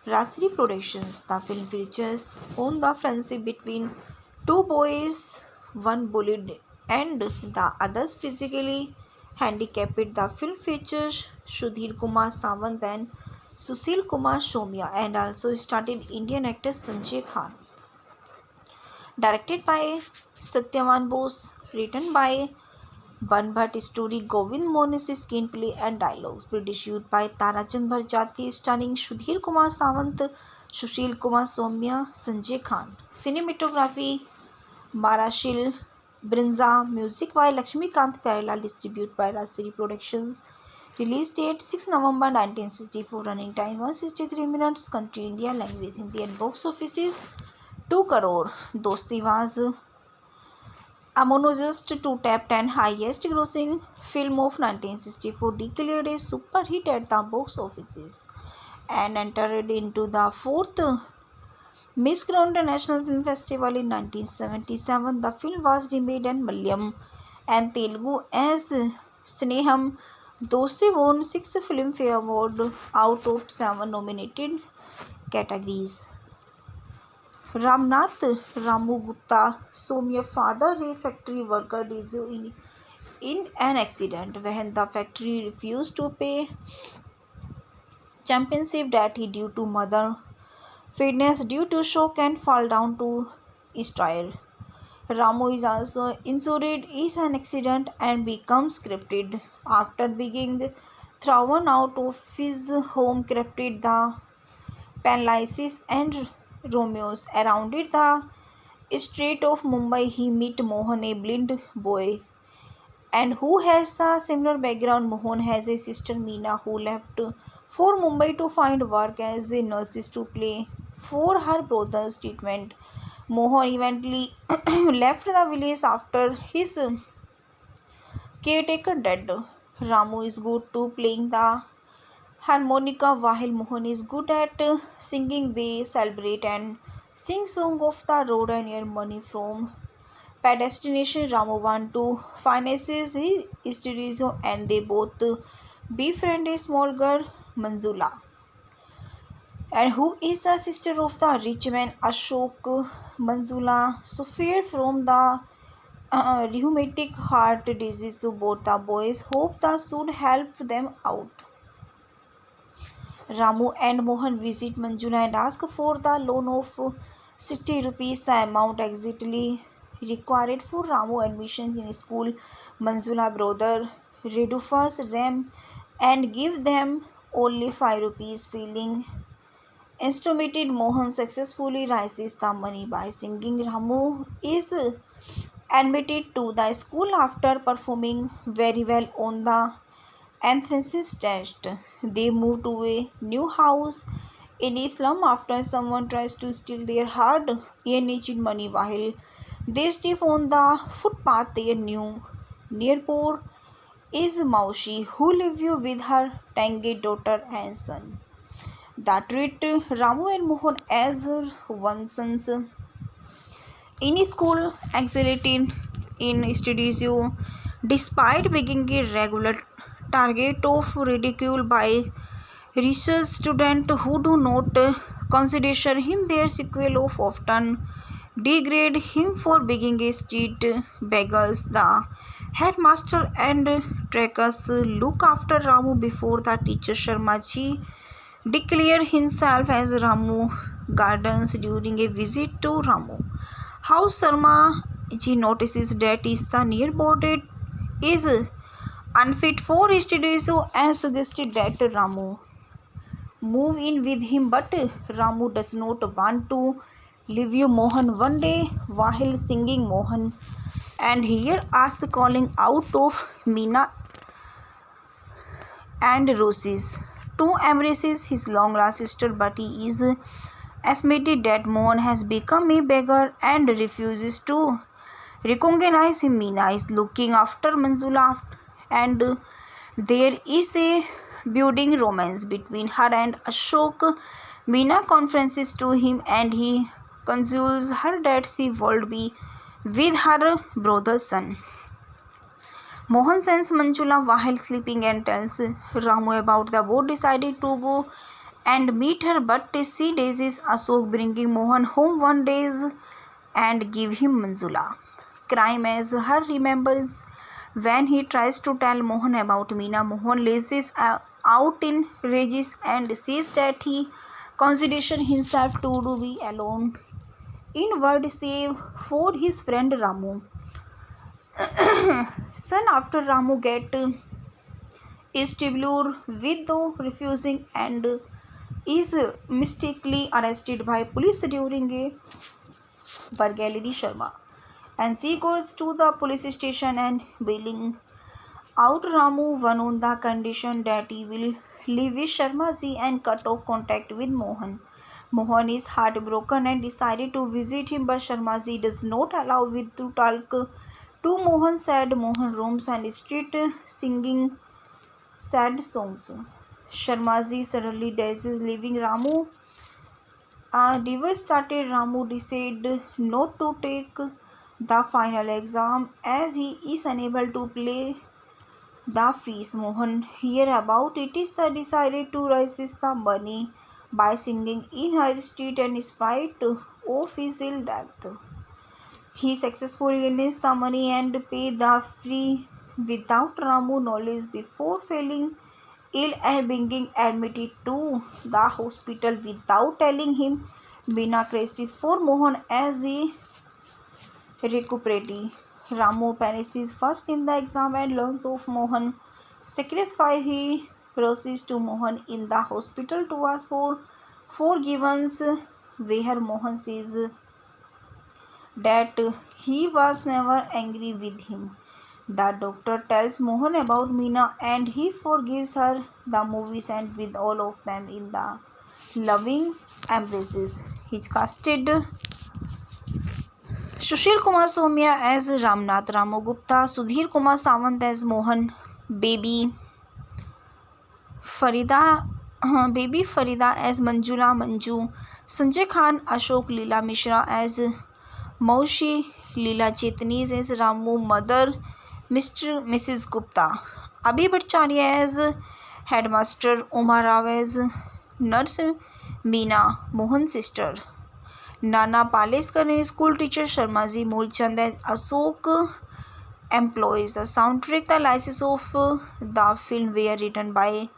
Rasri Productions. The film features on the friendship between two boys, one bullied and the others physically handicapped. The film features Sudhir Kumar Sawant and Sushil Kumar Somia and also starred Indian actor Sanjay Khan. Directed by Satyavan Bose, written by Banbhat, story Govind Mohan's screenplay and dialogues, produced by Tarachand Bharjati, starring Sudhir Kumar Sawant, Sushil Kumar Somia, Sanjay Khan. Cinematography Marashil Brinza, music by Lakshmikant Pailal, distributed by Rasri Productions. Release date 6 November 1964, running time 163 minutes, country India, language Hindi, and box office is 2 crore. Dosti was a monogenist to top 10 highest grossing film of 1964, declared a super hit at the box offices and entered into the 4th Miss Grand International Film Festival in 1977. The film was remade in Malayalam and Telugu as Sneham. Dosti won 6 Filmfare Awards out of 7 nominated categories. Ramnath, Ramu Gupta Somia, father a factory worker, died in an accident when the factory refused to pay championship that he due to mother fitness due to shock and fall down to style. Ramu is also injured in an accident and becomes crippled after being thrown out of his home crippled the paralysis and Romeos around it the street of Mumbai he meet Mohan a blind boy and who has a similar background. Mohan has a sister Meena who left for Mumbai to find work as a nurse to play for her brother's treatment. Mohan eventually left the village after his caretaker dead. Ramu is good to playing the harmonica while Mohan is good at singing. They celebrate and sing song of the road and earn money from destination. Ramu want to finances his studies and they both befriend a small girl Manjula and who is the sister of the rich man Ashok. Manjula suffered from the rheumatic heart disease to both the boys hope that should help them out. Ramu and Mohan visit Manjula and ask for the loan of 60 rupees, the amount exactly required for Ramu admission in school. Manjula brother reduces them and give them only 5 rupees. Feeling instrumented, Mohan successfully raises the money by singing. Ramu is admitted to the school after performing very well on the entrance test. They move to a new house in a slum after someone tries to steal their hard-earned money while they step on the footpath. Their new neighbor is Maushi, who lives with her tangy daughter and son. They treat Ramu and Mohan as one sons in school, exciting in studies, despite being a regular target of ridicule by research students who do not consider him. Their sequel of often degrade him for being a street beggars. The headmaster and trackers look after Ramu before the teacher Sharmaji declare himself as Ramu Gardens during a visit to Ramu house. Sharma ji notices that is the nearby is unfit for studies and suggested that Ramu move in with him, but Ramu does not want to leave Mohan. One day while singing Mohan and here ask calling out of Meena and Roses to embraces his long lost sister, but he is admitted that Mohan has become a beggar and refuses to recognize him. Meena is looking after Manjula and there is a budding romance between her and Ashok. Meena confides to him and he consoles her that she would be with her brother's son. Mohan sends Manjula while sleeping and tells Ramu about the boat. Decided to go and meet her, but she daisies Ashok, bringing Mohan home one day and give him Manjula. Crime as her remembers when he tries to tell Mohan about Meena. Mohan lashes out in rages and says that he considers himself to be alone in world save for his friend Ramu. Soon after, Ramu get Stibulur with though refusing and is mistakenly arrested by police during a burglary. Sharma and she goes to the police station and bailing out Ramu one on the condition that he will leave with Sharma ji and cut off contact with Mohan. Mohan is heartbroken and decided to visit him, but Sharma ji does not allow with to talk to Mohan. Sad Mohan roams and street singing sad songs. Sharma ji suddenly dies, leaving Ramu devastated. Ramu decided not to take the final exam as he is unable to pay the fees. Mohan hear about it is decided to raise the money by singing in her street and in spite of his ill death. He successfully earns the money and pay the fee without Ramu knowledge before failing ill and being admitted to the hospital without telling him. Meena crisis for Mohan as he recuperates. Ramu perishes first in the exam and learns of Mohan sacrifice. He rushes to Mohan in the hospital to ask for forgiveness, where Mohan says that he was never angry with him. The doctor tells Mohan about Meena and he forgives her. The movie ends with all of them in the loving embraces. He casted Sushil Kumar Somia as Ramnath Ramu Gupta, Sudhir Kumar Sawant as Mohan, Baby Farida as Manjula Manju, Sanjay Khan, Ashok Leela Mishra as Maushi, Leela Chetnis as Ramu Mother, Mrs. Gupta, Abhi Bhattacharya as Headmaster, Umar Rao as Nurse, Meena Mohan's sister, Nana Paleskar in school teacher, Sharmaji Moolchand as Ashok employees. The soundtrack, the license of the film were written by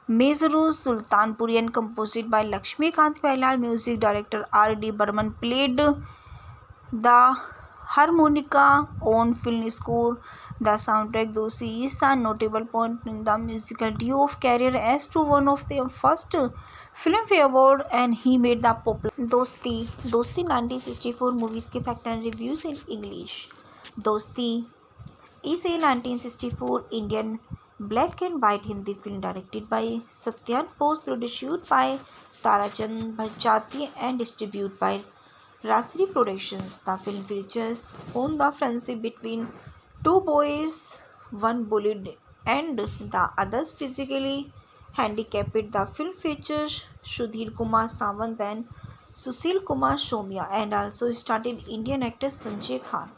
Mezaru Sultanpuri and composed by Lakshmikant Pailal. Music director R.D. Burman played the harmonica on film score. The soundtrack Dosti is a notable point in the musical duo of career as to one of their first Filmfare Award and he made the popular Dosti 1964 movies के fact and reviews in English. Dosti is a 1964 Indian black and white Hindi film directed by Satyan Bose, produced by Tarachand Bharjati and distributed by Rasri Productions. The film features on the friendship between two boys, one bullied and the others physically handicapped. The film features Sudhir Kumar Sawant and Sushil Kumar Somia and also starred Indian actor Sanjay Khan.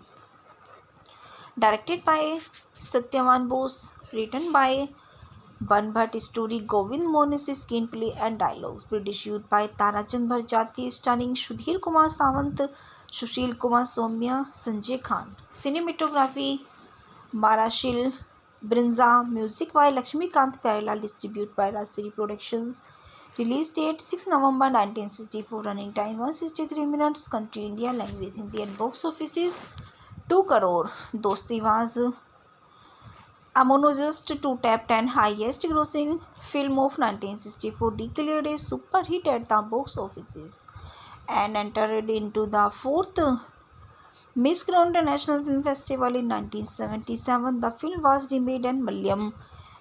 Directed by Satyavan Bose, written by Banbhat, story Govind Mohan's screenplay and dialogues, produced by Tarachand Bharjati, starring Sudhir Kumar Sawant, Sushil Kumar Somia, Sanjay Khan. Cinematography Marashil Brinza, music by Lakshmikant Pailal, distributed by Rasri Productions. Release date 6 November 1964, running time 163 minutes, country India, language Hindi and box office is 2 crore. Dosti was a monogenist to top 10 highest grossing film of 1964, declared a super hit at the box offices and entered into the 4th Miss Crown International Film Festival in 1977. The film was remade in Malayalam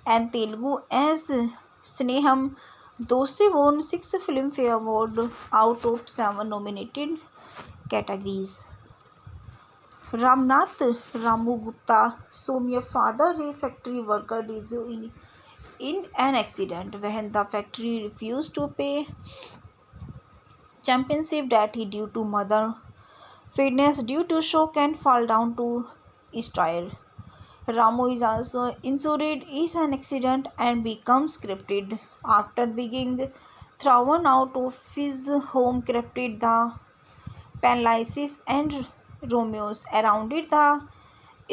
and Telugu as Sneham. Dosti won 6 Filmfare Awards out of 7 nominated categories. Ramnath Ramu Gupta Somia, father a factory worker, died in an accident when the factory refused to pay championship that he due to mother fitness due to shock and fall down to stire. Ramu is also injured in an accident and becomes crippled after being thrown out of his home. Crippled the paralysis and Romeos around the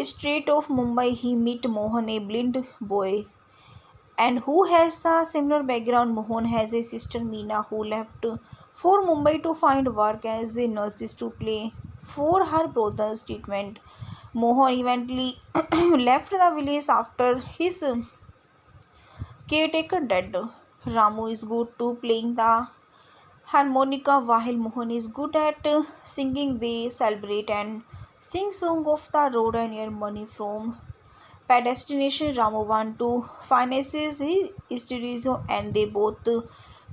street of Mumbai. He meet Mohan, a blind boy, and who has a similar background. Mohan has a sister Meena who left for Mumbai to find work as a nurse to pay for her brother's treatment. Mohan eventually left the village after his caretaker died. Ramu is good to playing the harmonica while Mohan is good at singing. They celebrate and sing song of the road and earn money from pedestrian. Ramu want to finance his studies and they both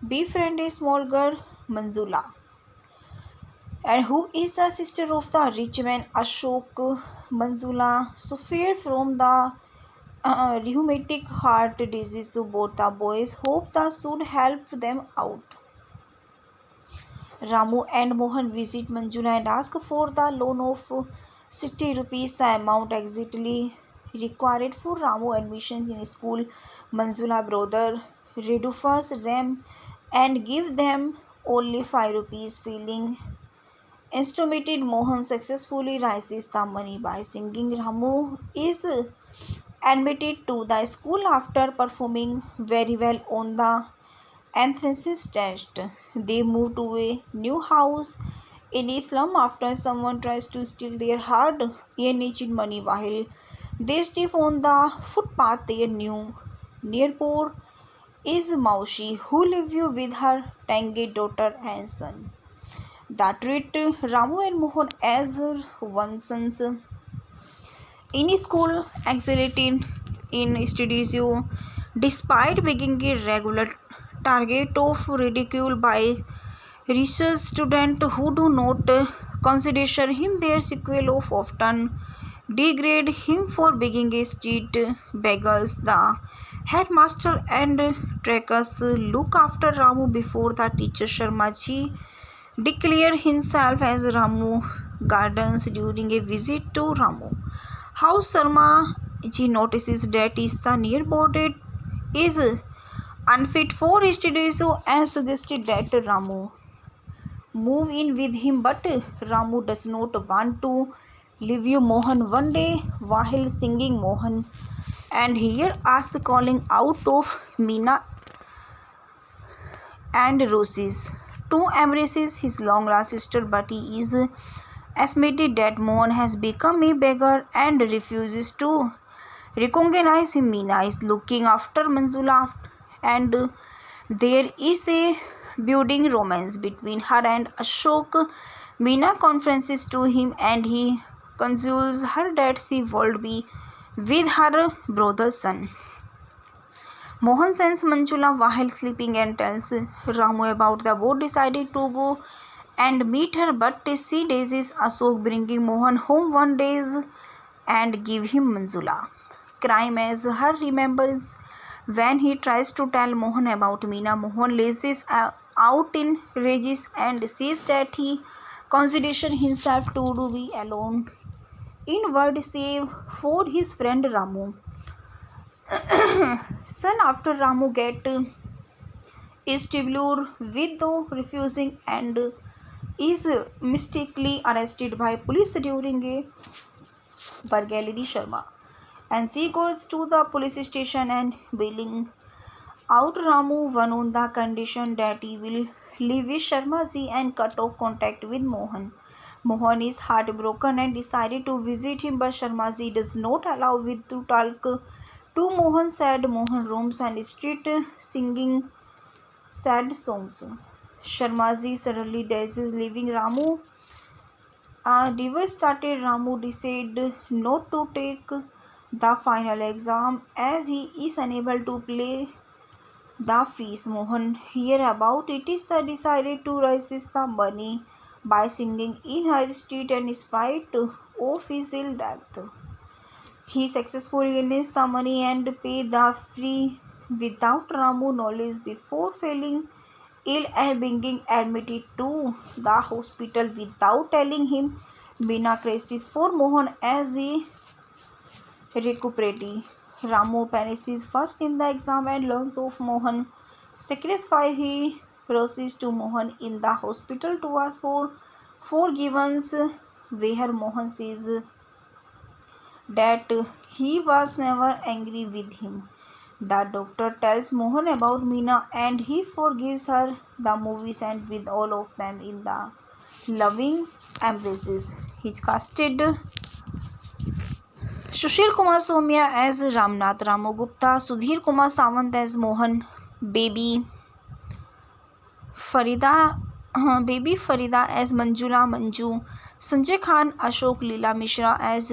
befriend a small girl Manjula, and who is the sister of the rich man Ashok. Manjula suffered from the rheumatic heart disease. So both the boys hope that should help them out. Ramu and Mohan visit Manjula and ask for the loan of 60 rupees, the amount exactly required for Ramu admission in school. Manjula brother reduces them and give them only 5 rupees. Feeling instrumented, Mohan successfully raises the money by singing. Ramu is admitted to the school after performing very well on the entrance test. They moved to a new house in Islam after someone tries to steal their hard-earned money while they sleep on the footpath. Their new neighbor is Maushi, who lives with her tangy daughter and son. They treat Ramu and Mohan as one sons in school, exciting in studio, despite being a regular target of ridicule by research students who do not consider him their sequel of often degrade him for being a street beggars. The headmaster and trackers look after Ramu before the teacher Sharmaji declare himself as Ramu Gardens during a visit to Ramu house. Sharma ji notices that the nearby is unfit for studio and suggested that Ramu move in with him, but Ramu does not want to leave you. Mohan one day while singing Mohan and here ask calling out of Meena and Roses to embraces his long lost sister, but he is estimated that Mohan has become a beggar and refuses to recognize him. Meena is looking after Manjula and there is a budding romance between her and Ashok. Meena confides to him and he consoles her that she will be with her brother's son. Mohan sends Manjula while sleeping and tells Ramu about the boat decided to go and meet her, but she daisies Ashok bringing Mohan home one day and give him Manjula. Crime as her remembers when he tries to tell Mohan about Meena. Mohan lashes out in rages and says that he considers himself to be alone in world save for his friend Ramu. Soon after Ramu get Istibulur with though refusing and is mistakenly arrested by police during a burglary. Sharma and she goes to the police station and bailing out Ramu one on the condition that he will leave with Sharma ji and cut off contact with Mohan. Mohan is heartbroken and decided to visit him, but Sharma ji does not allow with to talk to Mohan. Sad Mohan roams and street singing sad songs. Sharma ji suddenly dies, leaving Ramu devastated. Ramu decided not to take the final exam as he is unable to pay the fees. Mohan hear about it is decided to raise the money by singing in her street, and in spite of his ill death, he successfully earns the money and pay the fee without Ramu knowledge before falling ill and being admitted to the hospital without telling him. Meena crisis for Mohan as he recuperates. Ramu perishes first in the exam and learns of Mohan sacrifice. He rushes to Mohan in the hospital to ask for forgiveness, where Mohan says that he was never angry with him. The doctor tells Mohan about Meena and he forgives her. The movie ends with all of them in the loving embraces. He casted Sushil Kumar Somia as Ramnath, Ramu Gupta, Sudhir Kumar Sawant as Mohan, Baby Farida as Manjula Manju, Sanjay Khan, Ashok, Leela Mishra as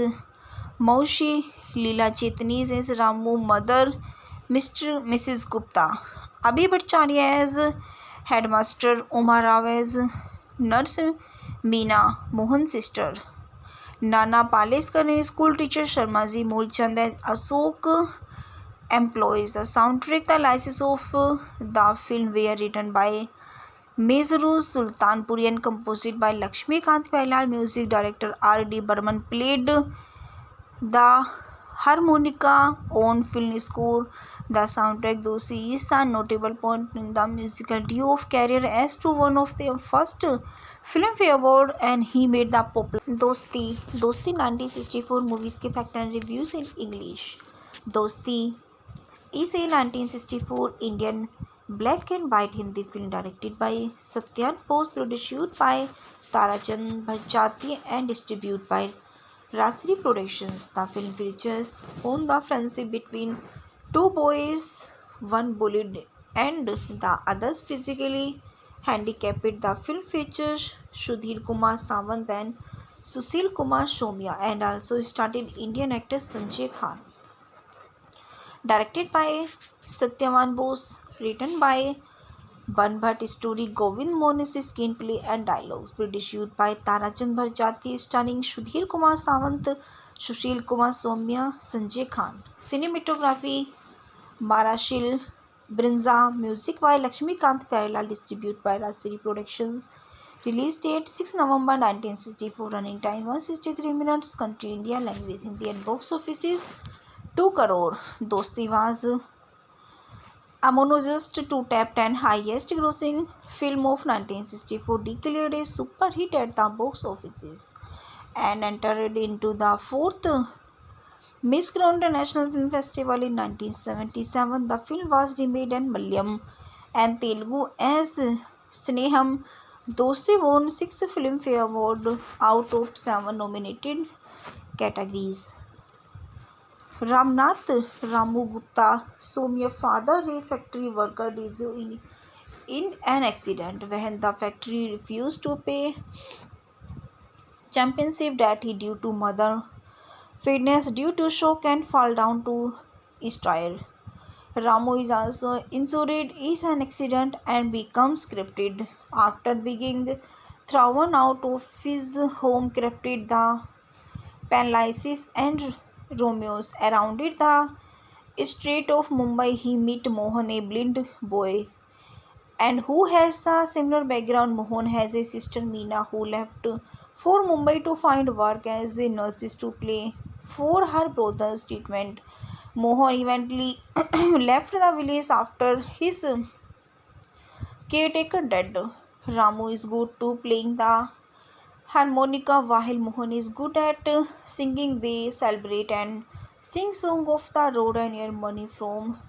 Maushi, Leela Chetnis as Ramu Mother, Mrs. Gupta, Abhi Bhattacharya as Headmaster, Umar Rao as Nurse, Meena Mohan's sister, Nana Paleskar school teacher, Sharmaji Mulchand as Ashok employees. The soundtrack, the license of the film were written by Mezru Sultanpuri and composed by Lakshmikant Pailal. Music director R.D. Burman played the harmonica on film score. The soundtrack Dosi is a notable point in the musical duo of career as to one of their first Filmfare Award, and he made the popular Dosti 1964 movies के fact and reviews in English. Dosti is a 1964 Indian black and white Hindi film directed by Satyan Bose, produced by Tarachand Bharjati and distributed by Rasri Productions. The film features on the friendship between two boys, one bullied and the others physically handicapped. The film features Sudhir Kumar Sawant and Sushil Kumar Somya and also starred Indian actor Sanjay Khan. Directed by Satyavan Bose, written by Banbhat, story Govind Mohan's screenplay and dialogues, produced by Tarachand Bharjati, starring Sudhir Kumar Sawant, Sushil Kumar Somya, Sanjay Khan. Cinematography Marashil Brinza, music by Lakshmikant Pyarelal, distributed by Rasri Productions. Release date 6 November 1964, running time 163 minutes, country India, language Hindi, and box office is 2 crore. Dosti was a monogenist two-tapped and highest grossing film of 1964, declared a super hit at the box offices and entered into the 4th Miss Grand International Film Festival in 1977. The film was remade in Malayalam and Telugu as Sneham. Dosti won 6 Filmfare Awards out of 7 nominated categories. Ramnath Ramu Gupta Somya, father a factory worker, died in an accident when the factory refused to pay championship that he due to mother fitness due to shock and fall down to style. Ramu is also injured in an accident and becomes crippled after being thrown out of his home, crippled the paralysis and Romeos around it the street of Mumbai. He meet Mohan, a blind boy, and who has a similar background. Mohan has a sister Meena who left for Mumbai to find work as a nurse to play for her brother's treatment. Mohan eventually left the village after his caretaker died. Ramu is good to playing the harmonica while Mohan is good at singing. They celebrate and sing song of the road and earn money from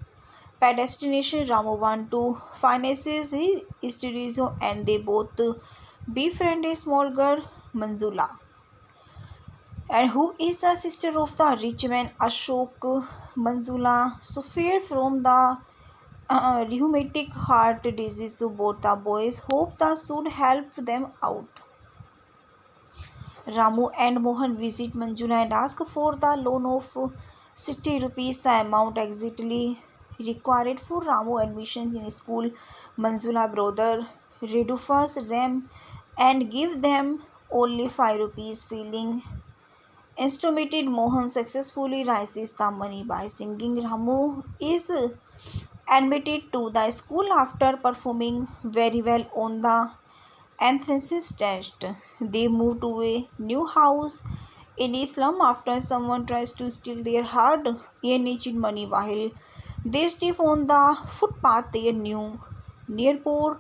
pedestrian. Ramu want to finance his studio and they both befriend a small girl Manjula, and who is the sister of the rich man Ashok. Manjula suffered from the rheumatic heart disease. So both the boys hope that should help them out. Ramu and Mohan visit Manjula and ask for the loan of 60 rupees, the amount exactly required for Ramu admission in school. Manjula brother reduces them and give them only 5 rupees. Feeling instrumented, Mohan successfully raises the money by singing. Ramu is admitted to the school after performing very well on the entrance test. They move to a new house in Islam after someone tries to steal their hard-earned money while they step on the footpath. Their new neighbor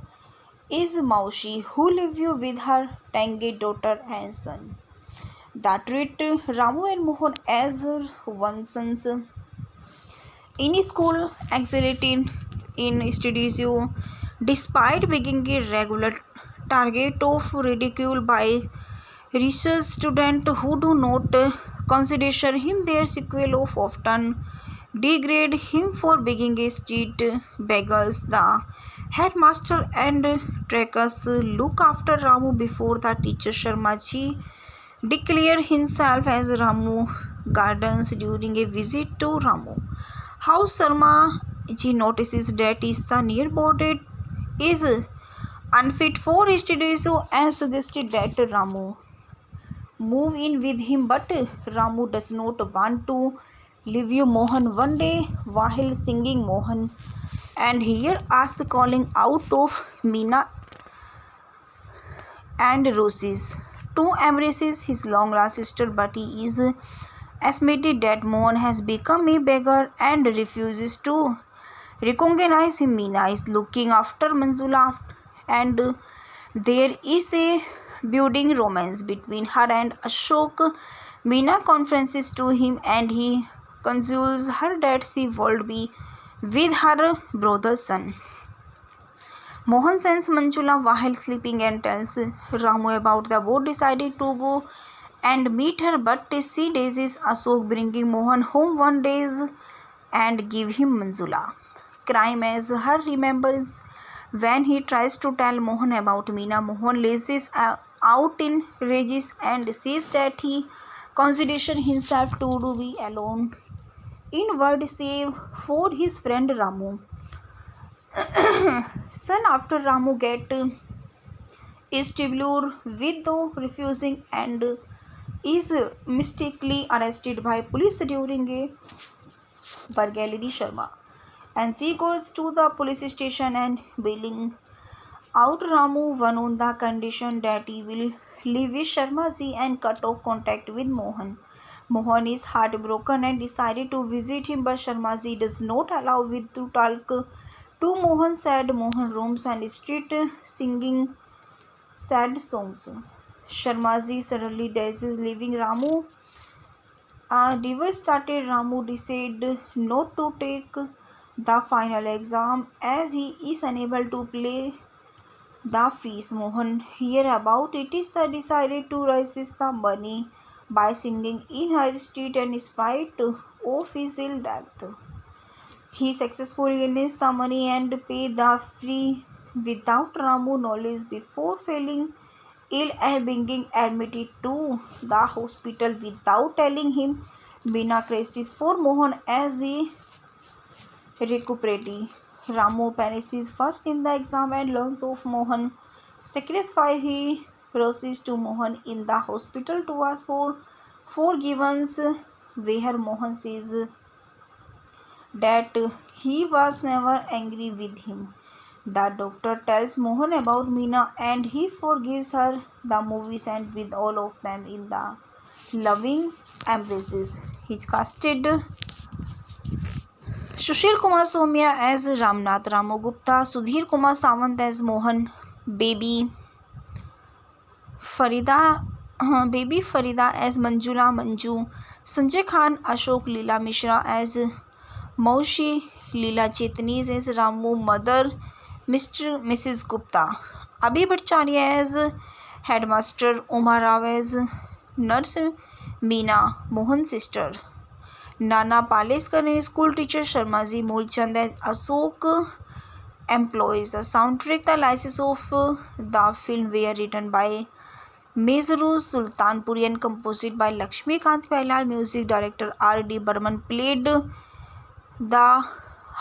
is Maushi, who lives with her tangy daughter and son. That treat Ramu and Mohan as one sons in school, accelerating in studio, despite being a regular target of ridicule by research students who do not consider him. Their sequel of often degrade him for being a street beggars. The headmaster and trackers look after Ramu before the teacher Sharma ji declare himself as Ramu Gardens during a visit to Ramu house. Sharma ji notices that his nearby is unfit for studio and suggested that Ramu move in with him, but Ramu does not want to leave Mohan. One day while singing, Mohan and here ask calling out of Meena and Roses to embraces his long lost sister, but he is estimated that Mohan has become a beggar and refuses to recognize him. Meena is looking after Manjula and there is a budding romance between her and Ashok. Meena confesses to him and he consoles her that she would be with her brother's son. Mohan sends Manjula while sleeping and tells Ramu about the boat, decided to go and meet her, but she dazzes Ashok, bringing Mohan home one day and give him Manjula. Crime as her remembers when he tries to tell Mohan about Meena. Mohan lashes out in rages and says that he considers himself to be alone in world save for his friend Ramu. Soon after, Ramu get Istanbul with though refusing and is mistakenly arrested by police during a burglary. Sharma and she goes to the police station and bailing out Ramu one on the condition that he will leave with Sharma ji and cut off contact with Mohan. Mohan is heartbroken and decided to visit him, but Sharma ji does not allow with to talk to Mohan. Sad Mohan roams and street singing sad songs. Sharma ji suddenly dies, leaving Ramu. Devastated, Ramu decided not to take the final exam as he is unable to pay the fees. Mohan hear about it is decided to raise the money by singing in her street, and in spite of his ill death, he successfully earns the money and pay the fee without Ramu knowledge before falling ill and being admitted to the hospital without telling him. Meena crisis for Mohan as he recuperates. Ramu perishes first in the exam and learns of Mohan sacrifice. He rushes to Mohan in the hospital to ask for forgiveness, where Mohan says that he was never angry with him. The doctor tells Mohan about Meena and he forgives her. The movie ends with all of them in the loving embraces. He's casted Sushil Kumar Somia as Ramnath Ramu Gupta, Sudhir Kumar Sawant as Mohan, Baby Farida as Manjula Manju, Sanjay Khan, Ashok Leela Mishra as Maushi, Leela Chetnis as Ramu Mother, Mrs. Gupta, Abhi Bhattacharya as Headmaster, Umar Rao as Nurse, Meena Mohan's sister, Nana Paleskar in school teacher, Sharmaji Mulchand as Ashok employees. The soundtrack, the license of the film were written by Mezru Sultanpuri and composed by Lakshmikant Pailal. Music director R.D. Burman played the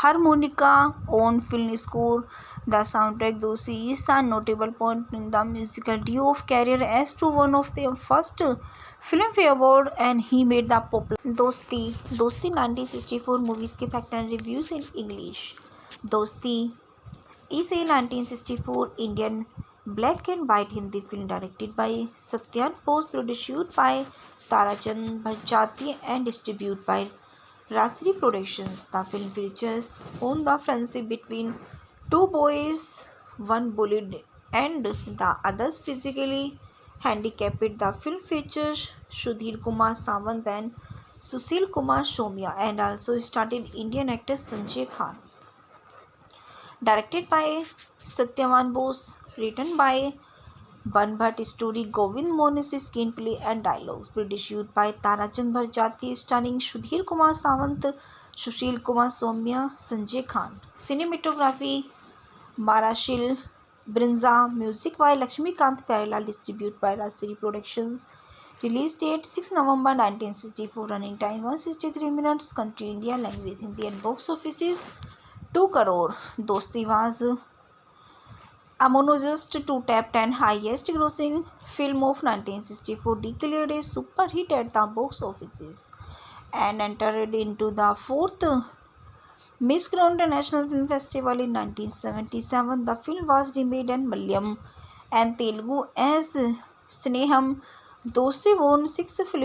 harmonica on film score. The soundtrack, though she is a notable point in the musical duo of career as to one of their first Filmfare Award, and he made the popular Dosti 1964 movies के fact and reviews in English. Dosti is a 1964 Indian black and white Hindi film directed by Satyan Bose, produced by Tarachand Bharjati and distributed by Rasri Productions. The film features on the friendship between two boys, one bullied and the others physically handicapped. The film features Sudhir Kumar Sawant and Sushil Kumar Somia and also starred Indian actor Sanjay Khan. Directed by Satyavan Bose, written by Banbhat, story Govind Mohan's screenplay and dialogues, produced by Tarachand Bharjati, starring Sudhir Kumar Sawant, Sushil Kumar Somia, Sanjay Khan. Cinematography Marashil Brinza, music by Lakshmikant Pyarelal, distributed by Rasri Productions. Release date 6 November 1964, running time 163 minutes, country India, language Hindi, and box office is 2 crore. Dosti was a monogenist to top 10 highest grossing film of 1964, declared a super hit at the box offices and entered into the 4th Miss Grand International Film Festival in 1977. The film was remade in Malayalam and Telugu as Sneham. Dosti won 6 film